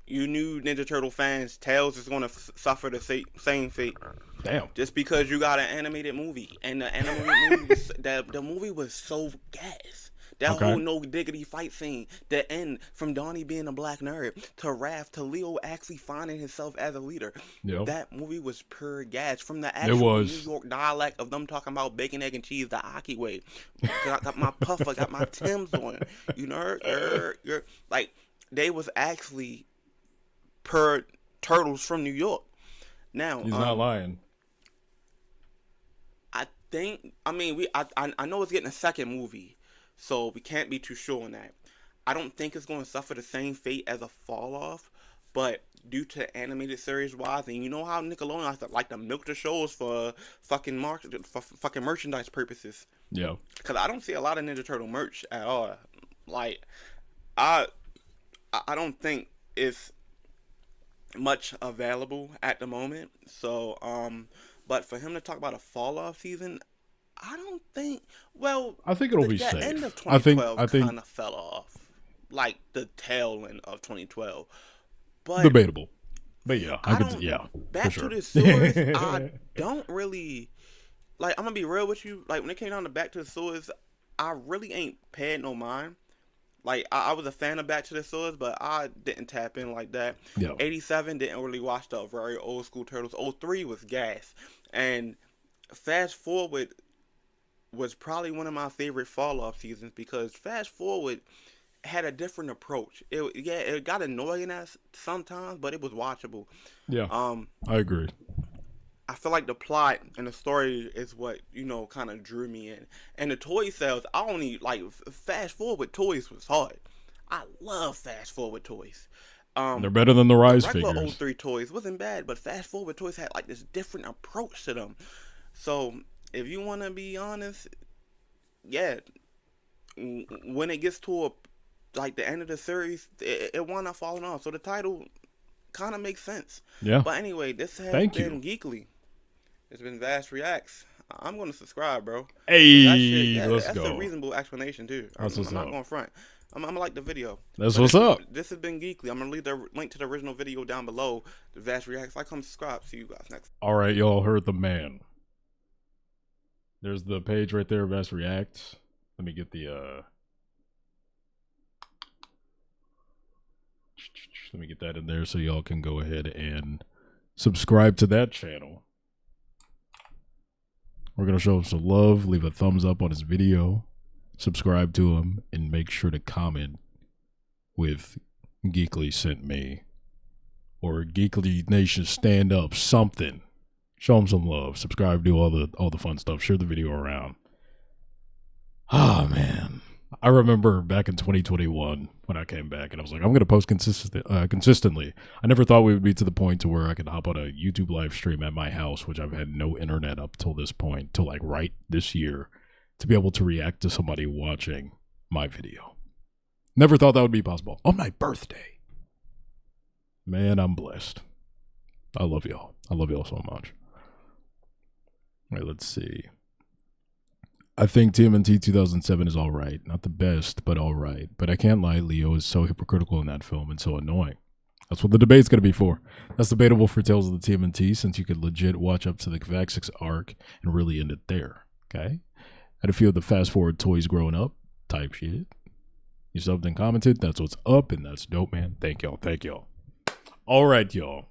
you new Ninja Turtle fans, Tails is going to suffer the same fate. Damn. Just because you got an animated movie, and the animated movie, the movie was so gas. That whole no diggity fight scene, the end from Donnie being a black nerd to Raph to Leo actually finding himself as a leader. Yep. That movie was pure gas. From the actual New York dialect of them talking about bacon, egg, and cheese the Aki way. I got my puffer, got my Timbs on. You know, you're like they was actually per turtles from New York. Now he's not lying. I know it's getting a second movie. So we can't be too sure on that. I don't think it's going to suffer the same fate as a fall off, but due to animated series wise, and you know how Nickelodeon has to like to milk the shows for fucking merchandise purposes. Yeah. Because I don't see a lot of Ninja Turtle merch at all. Like, I don't think it's much available at the moment. So, but for him to talk about a fall off season, I don't think. Well, I think it'll be safe. The end of 2012 kind of fell off, like the tail end of 2012. But debatable. But yeah, Back to the Sewers, I don't really like. I'm gonna be real with you. Like when it came down to Back to the Sewers, I really ain't paid no mind. Like I was a fan of Back to the Sewers, but I didn't tap in like that. Yeah. 87 didn't really watch the very old school Turtles. 03 was gas, and Fast Forward was probably one of my favorite fall-off seasons because Fast Forward had a different approach. It got annoying at sometimes, but it was watchable. Yeah, I agree. I feel like the plot and the story is what, kind of drew me in. And the toy sales, I only, like, Fast Forward toys was hard. I love Fast Forward toys. They're better than the Rise figures. Regular 03 toys wasn't bad, but Fast Forward toys had, like, this different approach to them. So if you want to be honest, yeah, when it gets to the end of the series, it wound up falling off. So the title kind of makes sense. Yeah. But anyway, this has been Geekily. It's been Vast Reacts. I'm going to subscribe, bro. Hey, let's go. That's a reasonable explanation, too. I'm not going front. I'm going to like the video. That's what's up. This has been Geekly. I'm going to leave the link to the original video down below. The Vast Reacts. Like, come subscribe. See you guys next. All right, y'all heard the man. There's the page right there, Vast Reacts. Let me get the let me get that in there so y'all can go ahead and subscribe to that channel. We're going to show him some love. Leave a thumbs up on his video. Subscribe to him. And make sure to comment with Geekily sent me. Or Geekily Nation stand up. Something. Show him some love. Subscribe. Do all the fun stuff. Share the video around. Oh, man. I remember back in 2021 when I came back and I was like, I'm going to post consistently. I never thought we would be to the point to where I could hop on a YouTube live stream at my house, which I've had no internet up till this point, till like right this year, to be able to react to somebody watching my video. Never thought that would be possible on my birthday. Man, I'm blessed. I love y'all. I love y'all so much. All right, let's see. I think TMNT 2007 is alright. Not the best, but alright. But I can't lie, Leo is so hypocritical in that film and so annoying. That's what the debate's going to be for. That's debatable for Tales of the TMNT, since you could legit watch up to the Vaxix arc and really end it there. Okay? Had a few of the fast-forward toys growing up type shit. You subbed and commented. That's what's up, and that's dope, man. Thank y'all. Thank y'all. Alright, y'all.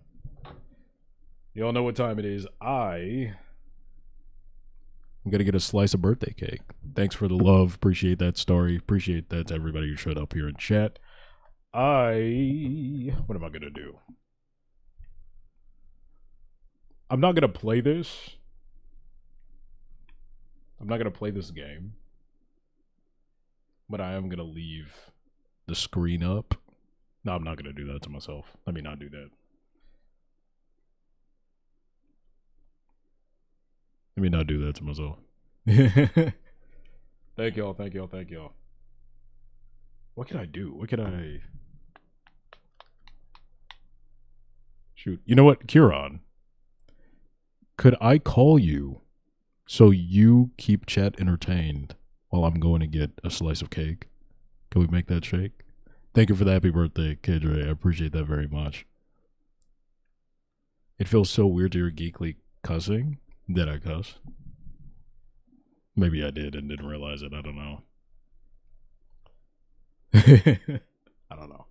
Y'all know what time it is. I'm going to get a slice of birthday cake. Thanks for the love. Appreciate that story. Appreciate that to everybody who showed up here in chat. What am I going to do? I'm not going to play this. I'm not going to play this game. But I am going to leave the screen up. No, I'm not going to do that to myself. Let me not do that. Let me not do that to myself. Thank y'all, thank y'all, thank y'all. What can I do? What can I... Shoot. You know what, Kieran? Could I call you so you keep chat entertained while I'm going to get a slice of cake? Can we make that shake? Thank you for the happy birthday, Kedre. I appreciate that very much. It feels so weird to hear Geekly cussing. Did I cuss? Maybe I did and didn't realize it. I don't know. I don't know.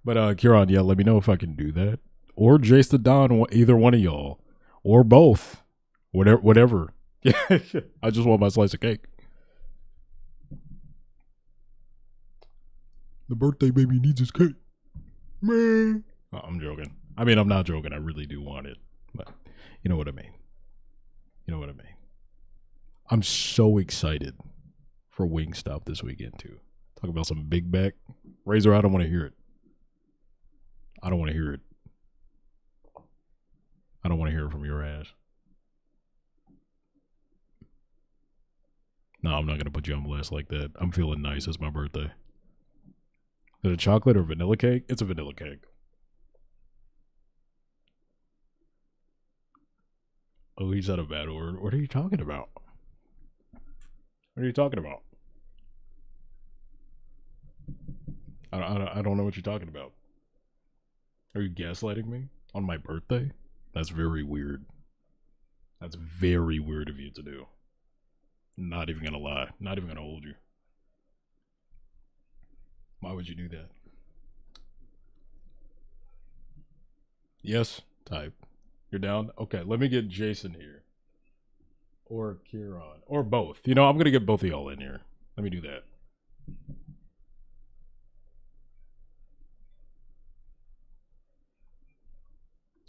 But Kieran, yeah, let me know if I can do that. Or Jace the Don, either one of y'all. Or both. Whatever. I just want my slice of cake. The birthday baby needs his cake. Man. Oh, I'm joking. I mean, I'm not joking. I really do want it. But you know what I mean. You know what I mean? I'm so excited for Wingstop this weekend, too. Talk about some big back. Razor, I don't want to hear it. I don't want to hear it. I don't want to hear it from your ass. No, I'm not going to put you on blast like that. I'm feeling nice. It's my birthday. Is it a chocolate or vanilla cake? It's a vanilla cake. Oh, he's out of bad order. What are you talking about? What are you talking about? I don't know what you're talking about. Are you gaslighting me on my birthday? That's very weird. That's very weird of you to do. Not even gonna lie. Not even gonna hold you. Why would you do that? Yes, type. You're down? Okay, let me get Jason here. Or Kieran. Or both. You know, I'm going to get both of y'all in here. Let me do that.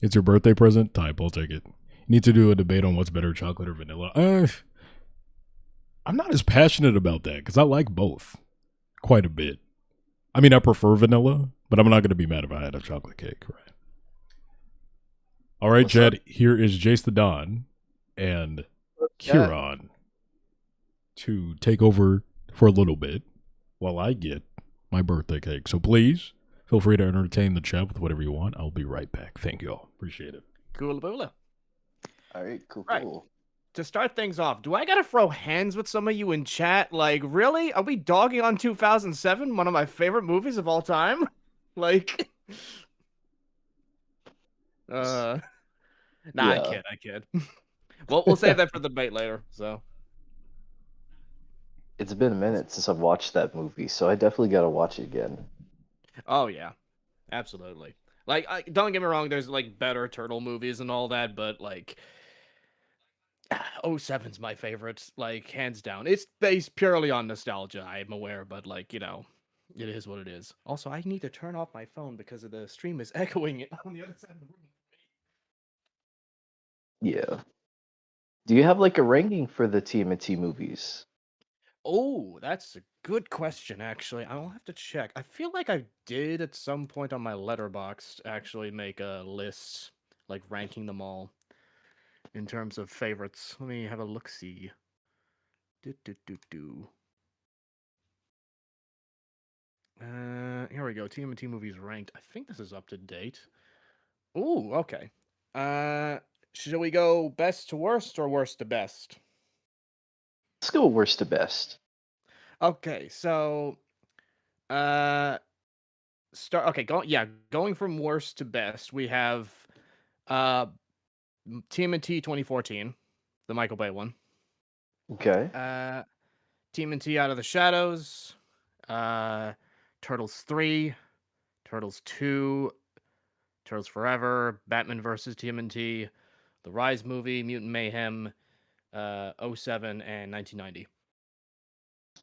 It's your birthday present? Type, I'll take it. You need to do a debate on what's better, chocolate or vanilla. I'm not as passionate about that because I like both quite a bit. I mean, I prefer vanilla, but I'm not going to be mad if I had a chocolate cake, right? All right, Chad, here is Jace the Don and Kieran to take over for a little bit while I get my birthday cake. So please feel free to entertain the chat with whatever you want. I'll be right back. Thank you all. Appreciate it. Cool, boola. All right, cool, right. cool. To start things off, do I gotta throw hands with some of you in chat? Like, really? Are we dogging on 2007, one of my favorite movies of all time? Like, nah, yeah. I kid. We'll save that for the debate later. So, it's been a minute since I've watched that movie, so I definitely gotta watch it again. Oh yeah, absolutely. Like, don't get me wrong. There's like better turtle movies and all that, but like, 07's my favorite, like, hands down. It's based purely on nostalgia, I'm aware, but, like, you know, it is what it is. Also, I need to turn off my phone because of the stream is echoing it on the other side of the room. Yeah. Do you have like a ranking for the TMNT movies? Oh, that's a good question, actually. I'll have to check. I feel like I did at some point on my Letterboxd actually make a list, like ranking them all in terms of favorites. Let me have a look-see. Here we go. TMNT movies ranked. I think this is up to date. Ooh, okay. Should we go best to worst or worst to best? Let's go worst to best. Okay, so going from worst to best, we have TMNT 2014, the Michael Bay one. Okay. TMNT Out of the Shadows, Turtles 3, Turtles 2, Turtles Forever, Batman vs. TMNT, The Rise movie, Mutant Mayhem, 07 and 1990.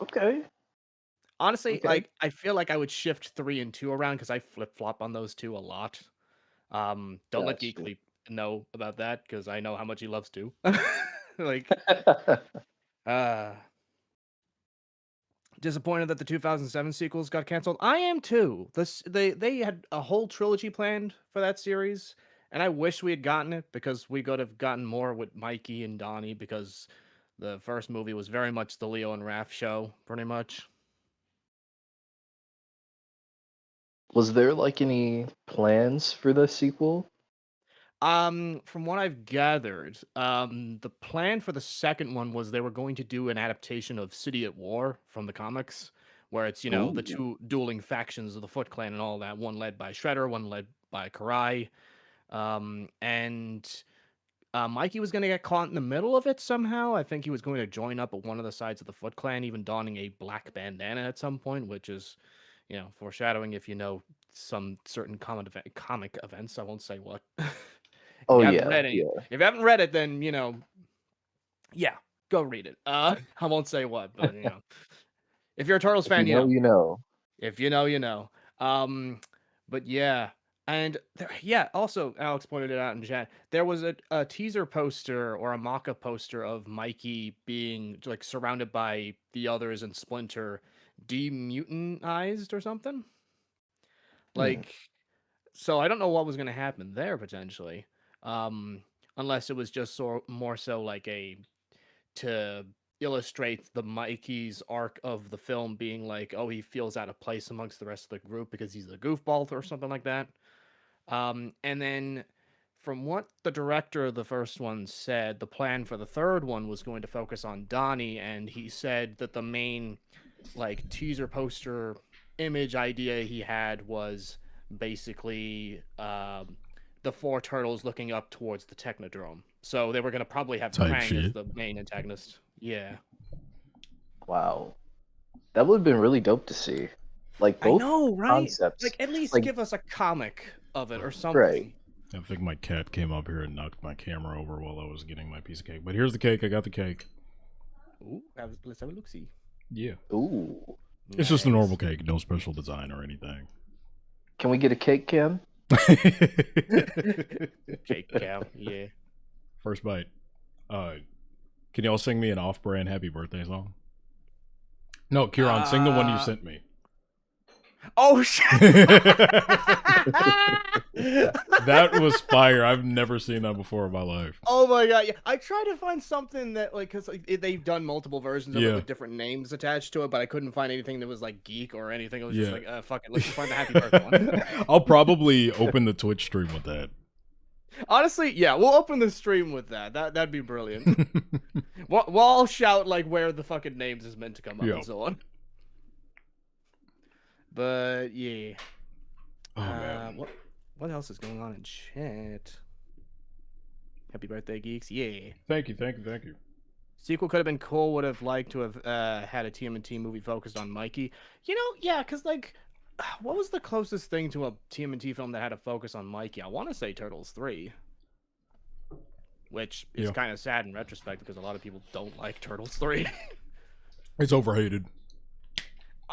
Okay. Honestly, like, I feel like I would shift 3 and 2 around because I flip-flop on those two a lot. Don't let Geekily know about that because I know how much he loves to. Like, disappointed that the 2007 sequels got canceled. I am too. They had a whole trilogy planned for that series, and I wish we had gotten it because we could have gotten more with Mikey and Donnie because the first movie was very much the Leo and Raph show, pretty much. Was there like any plans for the sequel? From what I've gathered, the plan for the second one was they were going to do an adaptation of City at War from the comics, where it's, you know, the two dueling factions of the Foot Clan and all that, one led by Shredder, one led by Karai. And Mikey was going to get caught in the middle of it somehow. I think he was going to join up at one of the sides of the Foot Clan, even donning a black bandana at some point, which is, you know, foreshadowing if you know some certain comic events. I won't say what. If you haven't read it, then, you know, yeah, go read it. I won't say what, but, you know, if you're a Turtles fan, you know. You know. If you know, you know. But yeah, and also Alex pointed it out in chat. There was a teaser poster or a mock-up poster of Mikey being like surrounded by the others and Splinter demutantized or something. Like, so I don't know what was going to happen there potentially. Unless it was just more so like to illustrate the Mikey's arc of the film being like, oh, he feels out of place amongst the rest of the group because he's a goofball or something like that. And then from what the director of the first one said, the plan for the third one was going to focus on Donnie, and he said that the main like teaser poster image idea he had was basically the four turtles looking up towards the Technodrome. So they were going to probably have Krang as the main antagonist. Yeah. Wow. That would have been really dope to see. Like, both concepts. Like, at least give us a comic of it or something. Right. I think my cat came up here and knocked my camera over while I was getting my piece of cake. But here's the cake. I got the cake. Ooh, let's have a look-see. Yeah. Ooh. It's just a normal cake. No special design or anything. Can we get a cake cam? Cake cam, yeah. First bite. Can y'all sing me an off-brand happy birthday song? No, Kieran, sing the one you sent me. Oh, shit! That was fire. I've never seen that before in my life. Oh my god, yeah. I tried to find something that, like, because like, they've done multiple versions of it with different names attached to it, but I couldn't find anything that was, like, geek or anything. It was just like, fuck it, let's just find the happy birthday one. I'll probably open the Twitch stream with that. Honestly, yeah, we'll open the stream with that. That'd be brilliant. We'll all shout, like, where the fucking names is meant to come up and so on. But yeah. Oh man. What else is going on in chat? Happy birthday, geeks! Yeah. Thank you. Sequel could have been cool. Would have liked to have had a TMNT movie focused on Mikey. You know, yeah, because like, what was the closest thing to a TMNT film that had a focus on Mikey? I want to say Turtles 3. which is kind of sad in retrospect because a lot of people don't like Turtles 3. It's overhated.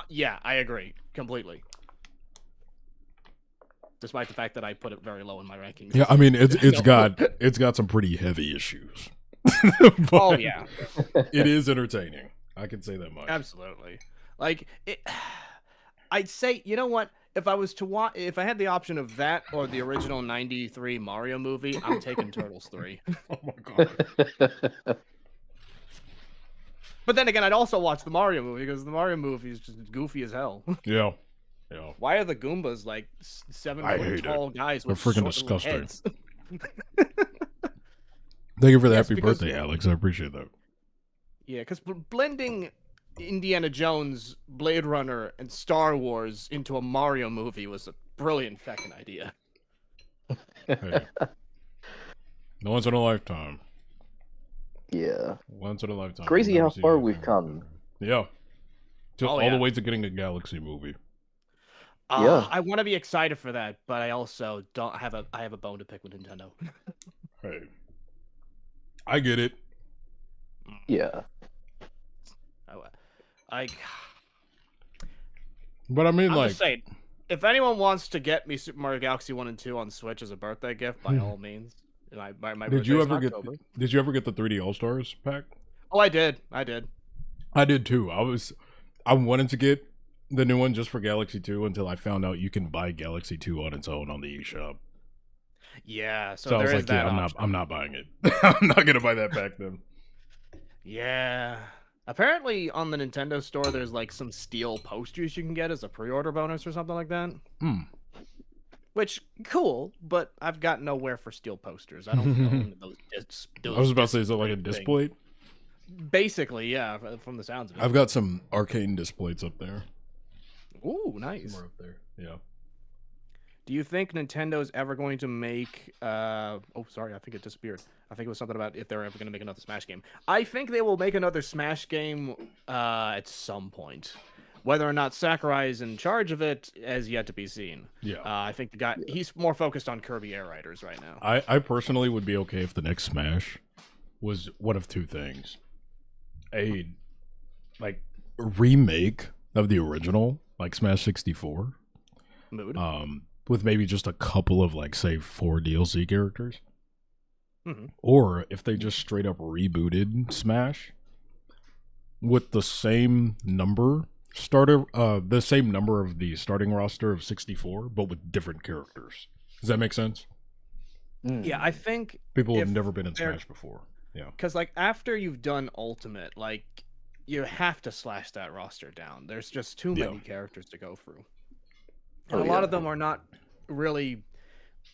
Yeah, I agree completely. Despite the fact that I put it very low in my rankings. Yeah, I mean it's got some pretty heavy issues. Oh yeah, it is entertaining. I can say that much. Absolutely. Like I'd say, you know what? If I was to watch, if I had the option of that or the original '93 Mario movie, I'm taking Turtles 3. Oh my god. But then again, I'd also watch the Mario movie because the Mario movie is just goofy as hell. Yeah. Why are the Goombas like 7 foot tall guys with freaking short disgusting. heads? Thank you for the happy birthday, Alex. I appreciate that. Yeah, because blending Indiana Jones, Blade Runner, and Star Wars into a Mario movie was a brilliant fucking idea. Hey. Once in a lifetime. Yeah. Once in a lifetime. Crazy how far we've come. Yeah. All the way to getting a Galaxy movie. Yeah. I want to be excited for that, but I also don't have I have a bone to pick with Nintendo. Hey. I get it. Yeah. But I mean, I'm like, just saying, if anyone wants to get me Super Mario Galaxy 1 and 2 on Switch as a birthday gift, by all means. My did you ever get the 3D All Stars pack? Oh, I did. I did too. I wanted to get the new one just for Galaxy 2 until I found out you can buy Galaxy 2 on its own on the eShop. Yeah, so I was like, yeah, I'm not buying it. I'm not gonna buy that pack then. Yeah. Apparently on the Nintendo store there's like some steel posters you can get as a pre-order bonus or something like that. Which, cool, but I've got nowhere for steel posters. I don't own those I was about to say, is it like a disc plate? Basically, yeah, from the sounds of it. I've got some arcane disc plates up there. Ooh, nice. Somewhere up there, yeah. Do you think Nintendo's ever going to make... oh, sorry, I think it disappeared. I think it was something about if they're ever going to make another Smash game. I think they will make another Smash game at some point. Whether or not Sakurai is in charge of it has yet to be seen. Yeah. I think the guy... He's more focused on Kirby Air Riders right now. I personally would be okay if the next Smash was one of two things. A, like, remake of the original, like Smash 64. Mood. With maybe just a couple of, like, say, 4 DLC characters. Mm-hmm. Or if they just straight up rebooted Smash with the same number of the starting roster of 64, but with different characters. Does that make sense? Yeah, I think people have never been in Smash before. Yeah. Because, like, after you've done Ultimate, like, you have to slash that roster down. There's just too many characters to go through. And a lot of them are not really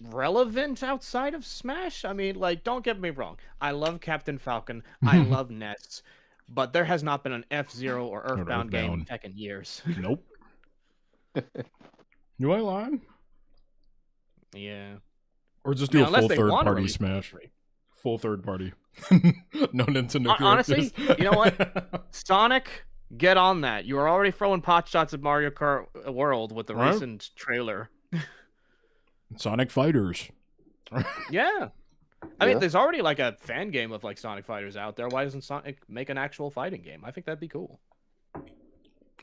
relevant outside of Smash. I mean, like, don't get me wrong. I love Captain Falcon. I love Ness. But there has not been an F-Zero or Earthbound game in fucking years. Nope. You ain't lying. Yeah. Or just do a full third-party Smash. Full third-party. No Nintendo characters. Honestly, you know what? Sonic... Get on that. You were already throwing pot shots at Mario Kart World with the recent trailer. Sonic Fighters. Yeah. I mean, there's already like a fan game of like Sonic Fighters out there. Why doesn't Sonic make an actual fighting game? I think that'd be cool.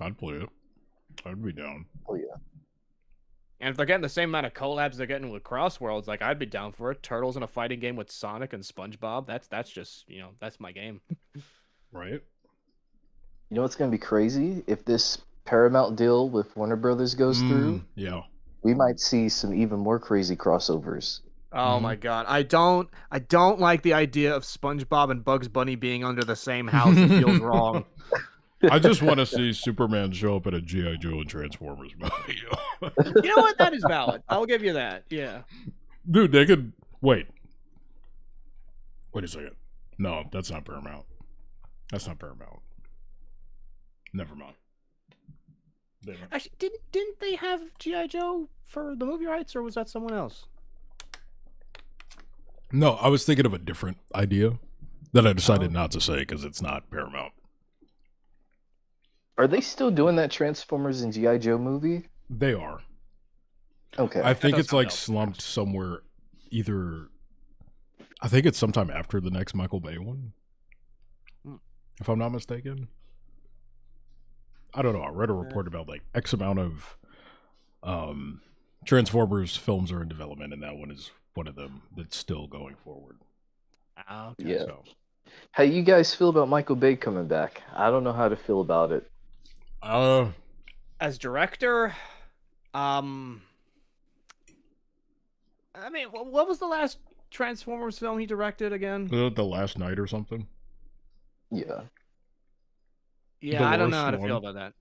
I'd play it. I'd be down. Oh, yeah. And if they're getting the same amount of collabs they're getting with Cross Worlds, like I'd be down for it. Turtles in a fighting game with Sonic and SpongeBob. That's just, that's my game. Right. You know what's going to be crazy? If this Paramount deal with Warner Brothers goes through, we might see some even more crazy crossovers. Oh my god. I don't like the idea of SpongeBob and Bugs Bunny being under the same house. It feels wrong. I just want to see Superman show up at a G.I. Joe and Transformers movie. You know what? That is valid. I'll give you that. Yeah. Dude, they could... Wait a second. No, that's not Paramount. Never mind. Actually, didn't they have G.I. Joe for the movie rights, or was that someone else? No, I was thinking of a different idea that I decided not to say because it's not Paramount. Are they still doing that Transformers and G.I. Joe movie? They are. Okay. I think it's like slumped somewhere, either I think it's sometime after the next Michael Bay one, if I'm not mistaken. I don't know. I read a report about like X amount of Transformers films are in development, and that one is one of them that's still going forward. Okay. Yeah. So. How you guys feel about Michael Bay coming back? I don't know how to feel about it. As director, I mean, what was the last Transformers film he directed again? The Last Night or something. Yeah. Yeah, I don't know how to feel about that.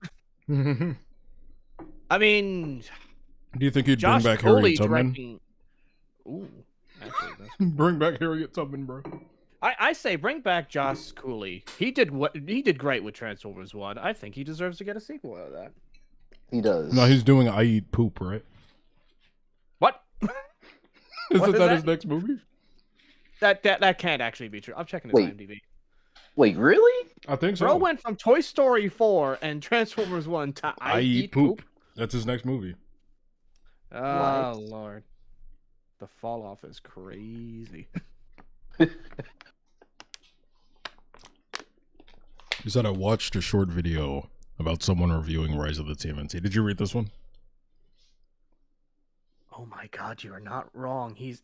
I mean, do you think he'd bring back Harriet Tubman? Ooh, actually, that's bring back Harriet Tubman, bro. I say bring back Josh Cooley. He did great with Transformers 1. I think he deserves to get a sequel out of that. He does. No, he's doing I Eat Poop, right? What? Isn't that his next movie? That can't actually be true. I'm checking his IMDb. Wait, really? I think so. Bro went from Toy Story 4 and Transformers 1 to I Eat Poop. That's his next movie. Oh, Lord. The fall off is crazy. You said I watched a short video about someone reviewing Rise of the TMNT. Did you read this one? Oh my God, you are not wrong. He's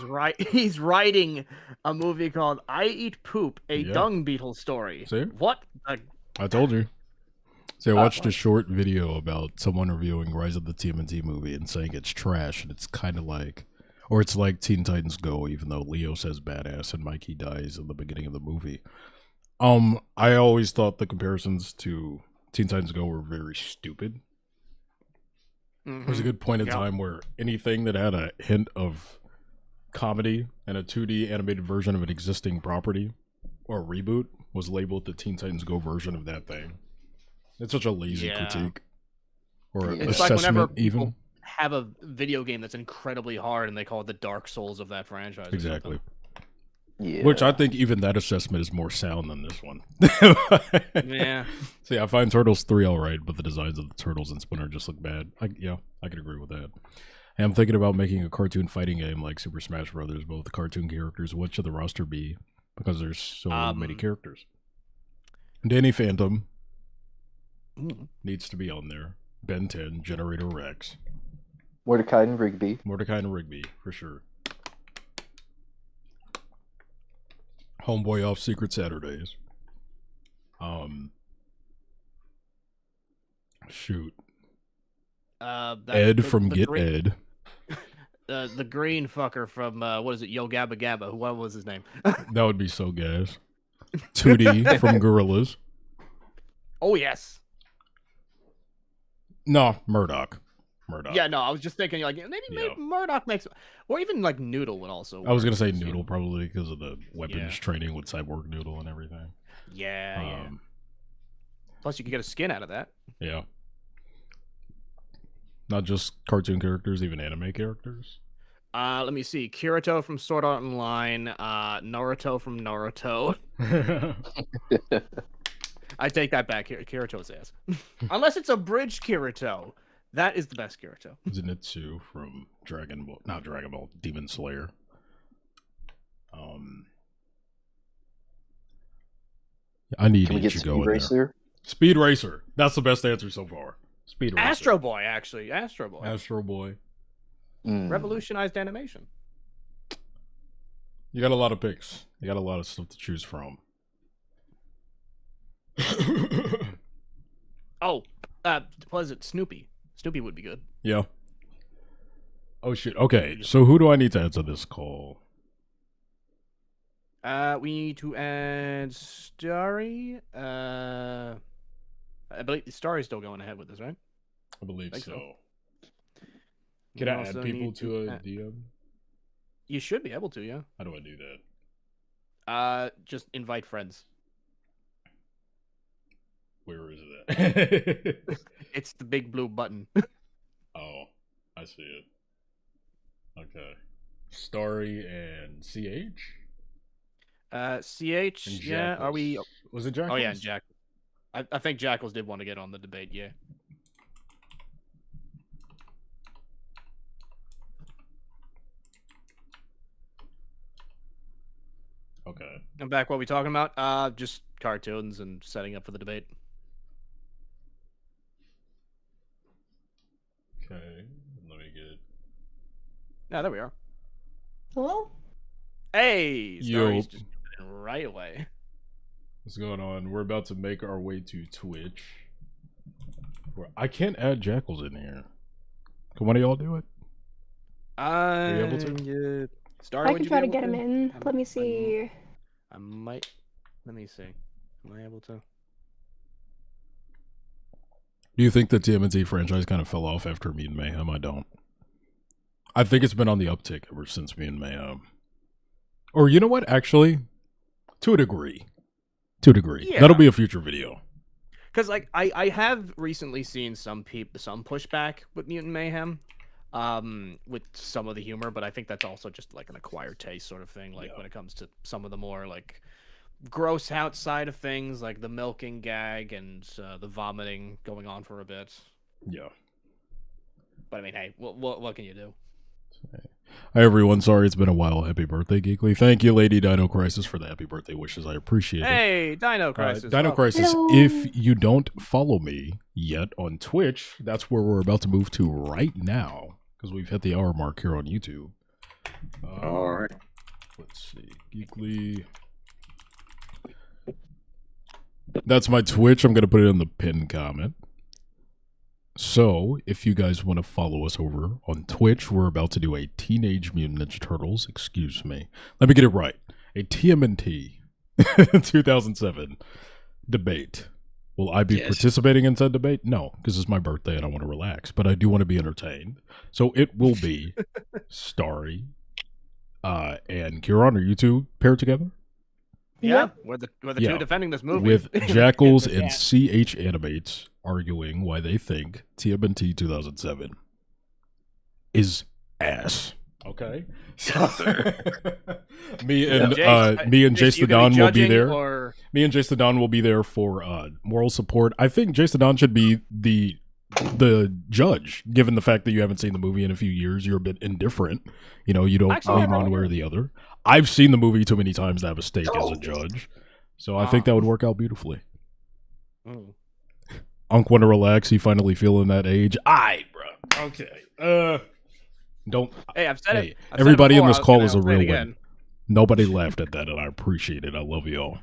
right. He's writing a movie called I Eat Poop, a dung beetle story. See? What? I told you. So I watched a short video about someone reviewing Rise of the TMNT movie and saying it's trash, and it's kind of like, or it's like Teen Titans Go, even though Leo says badass and Mikey dies in the beginning of the movie. I always thought the comparisons to Teen Titans Go were very stupid. There was a good point in time where anything that had a hint of comedy and a 2D animated version of an existing property or a reboot was labeled the Teen Titans Go version of that thing. It's such a lazy critique or it's assessment, like whenever people even have a video game that's incredibly hard and they call it the Dark Souls of that franchise. Exactly. Yeah. Which I think even that assessment is more sound than this one. Yeah. See, I find Turtles 3 alright, but the designs of the Turtles and Splinter just look bad. I could agree with that. And I'm thinking about making a cartoon fighting game like Super Smash Brothers, but with the cartoon characters. What should the roster be? Because there's so many characters. Danny Phantom needs to be on there. Ben 10, Generator Rex. Mordecai and Rigby. Mordecai and Rigby, for sure. Homeboy off Secret Saturdays. Shoot. Ed from Get Ed. The green fucker from what is it? Yo Gabba Gabba. What was his name? That would be so gas. 2D from Gorillaz. Oh yes. No, Murdoch. Yeah, no, I was just thinking like maybe Murdoch makes, or even like Noodle would also work. I was gonna say Noodle probably because of the weapons training with Cyborg Noodle and everything. Yeah. Plus, you could get a skin out of that. Yeah. Not just cartoon characters, even anime characters. Let me see. Kirito from Sword Art Online. Naruto from Naruto. I take that back. Kirito's ass. Unless it's a bridge Kirito. That is the best Kirito. Zenitsu from Dragon Ball, not Dragon Ball, Demon Slayer. I need Ichigo in there. Speed Racer. That's the best answer so far. Speed Racer. Astro Boy, actually. Astro Boy. Astro Boy. Revolutionized animation. You got a lot of picks. You got a lot of stuff to choose from. Was it Snoopy? Snoopy would be good. Yeah. Oh shit. Okay, so who do I need to answer this call? We need to add Starry. I believe Starry's still going ahead with this, right? I believe so. Can I add people to a DM? You should be able to, yeah. How do I do that? Just invite friends. Where is it at? It's the big blue button. Oh, I see it. Okay. Starry and CH? CH, yeah. Are we... Was it Jackals? Oh, yeah, Jack. I think Jackals did want to get on the debate, yeah. Okay. I'm back. What are we talking about? Just cartoons and setting up for the debate. Okay. Let me get. Yeah, there we are. Hello? Hey, Starry's just right away. What's going on? We're about to make our way to Twitch. I can't add Jackals in here. Can one of y'all do it? Are you able to? Starry, I can try to get him in. Let me see. I might. Let me see. Am I able to? Do you think the TMNT franchise kind of fell off after Mutant Mayhem? I don't. I think it's been on the uptick ever since Mutant Mayhem. Or you know what? Actually, to a degree. Yeah. That'll be a future video. Because like I have recently seen some pushback with Mutant Mayhem, with some of the humor, but I think that's also just like an acquired taste sort of thing. Like when it comes to some of the more like gross out side of things, like the milking gag and the vomiting going on for a bit. Yeah. But I mean, hey, what can you do? Hi everyone, sorry it's been a while. Happy birthday, Geekly. Thank you, Lady Dino Crisis, for the happy birthday wishes. I appreciate it. Hey, Dino Crisis. Dino Crisis, hello. If you don't follow me yet on Twitch, that's where we're about to move to right now, because we've hit the hour mark here on YouTube. All right. Let's see. Geekly. That's my Twitch. I'm going to put it in the pinned comment. So, if you guys want to follow us over on Twitch, we're about to do a Teenage Mutant Ninja Turtles, excuse me. Let me get it right. A TMNT 2007 debate. Will I be participating in said debate? No, because it's my birthday and I want to relax, but I do want to be entertained. So it will be Starry and Kieran. Are you two paired together? Yeah, we're the two defending this movie. With Jackals and CH Animates arguing why they think TMNT 2007 is ass. Okay. me and Jace the Don will be there. Me and Jace the Don will be there for moral support. I think Jace the Don should be the judge, given the fact that you haven't seen the movie in a few years. You're a bit indifferent. You know, you don't lean one way or the other. I've seen the movie too many times to have a stake as a judge. So I think that would work out beautifully. Unc want to relax. He finally feeling that age. Aight, bro. Okay. Don't. Hey, I've said it. Everybody in this call is a real one. Nobody laughed at that, and I appreciate it. I love you all.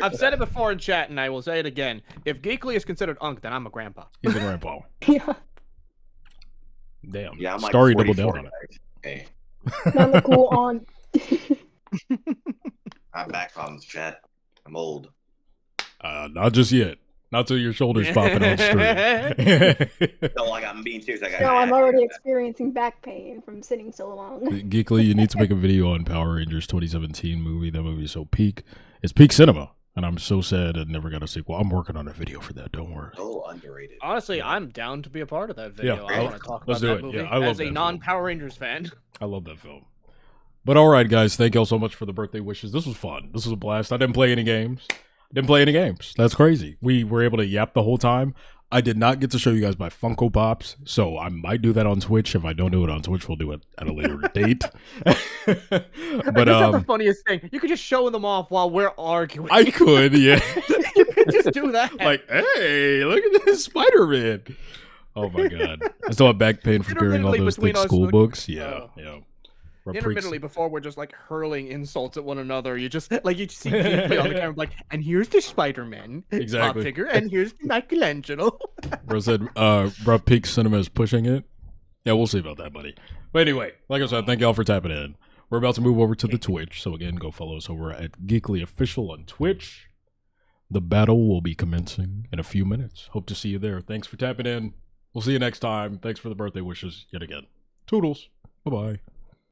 I've said it before in chat, and I will say it again. If Geekly is considered Unc, then I'm a grandpa. He's a grandpa. Yeah. Damn. Yeah, I'm like Starry double down on it. Hey. Not the cool on. I'm back on the chat. I'm old. Not just yet. Not till your shoulders popping on stream. No, I'm being serious. I'm already experiencing back pain from sitting so long. Geekly, you need to make a video on Power Rangers 2017 movie. That movie is so peak. It's peak cinema. And I'm so sad it never got a sequel. I'm working on a video for that. Don't worry. Oh, underrated. Honestly, I'm down to be a part of that video. Yeah, I want to talk about that movie as a non-Power Rangers fan. I love that film. But all right, guys, thank y'all so much for the birthday wishes. This was fun. This was a blast. I didn't play any games. That's crazy. We were able to yap the whole time. I did not get to show you guys my Funko Pops, so I might do that on Twitch. If I don't do it on Twitch, we'll do it at a later date. But that's the funniest thing. You could just show them off while we're arguing. I could, yeah. You could just do that. Like, hey, look at this Spider-Man. Oh my god. I still have back pain from carrying all those thick school books. Yeah. Intermittently, before we're just like hurling insults at one another, you just like you see Geekly on the camera like, and here's the Spider-Man pop figure, and here's Michelangelo. Bro said, bro, peak cinema is pushing it. Yeah, we'll see about that, buddy. But anyway, like I said, thank y'all for tapping in. We're about to move over to the Twitch, so again, go follow us over at Geekly Official on Twitch. The battle will be commencing in a few minutes. Hope to see you there. Thanks for tapping in. We'll see you next time. Thanks for the birthday wishes yet again. Toodles. Bye-bye.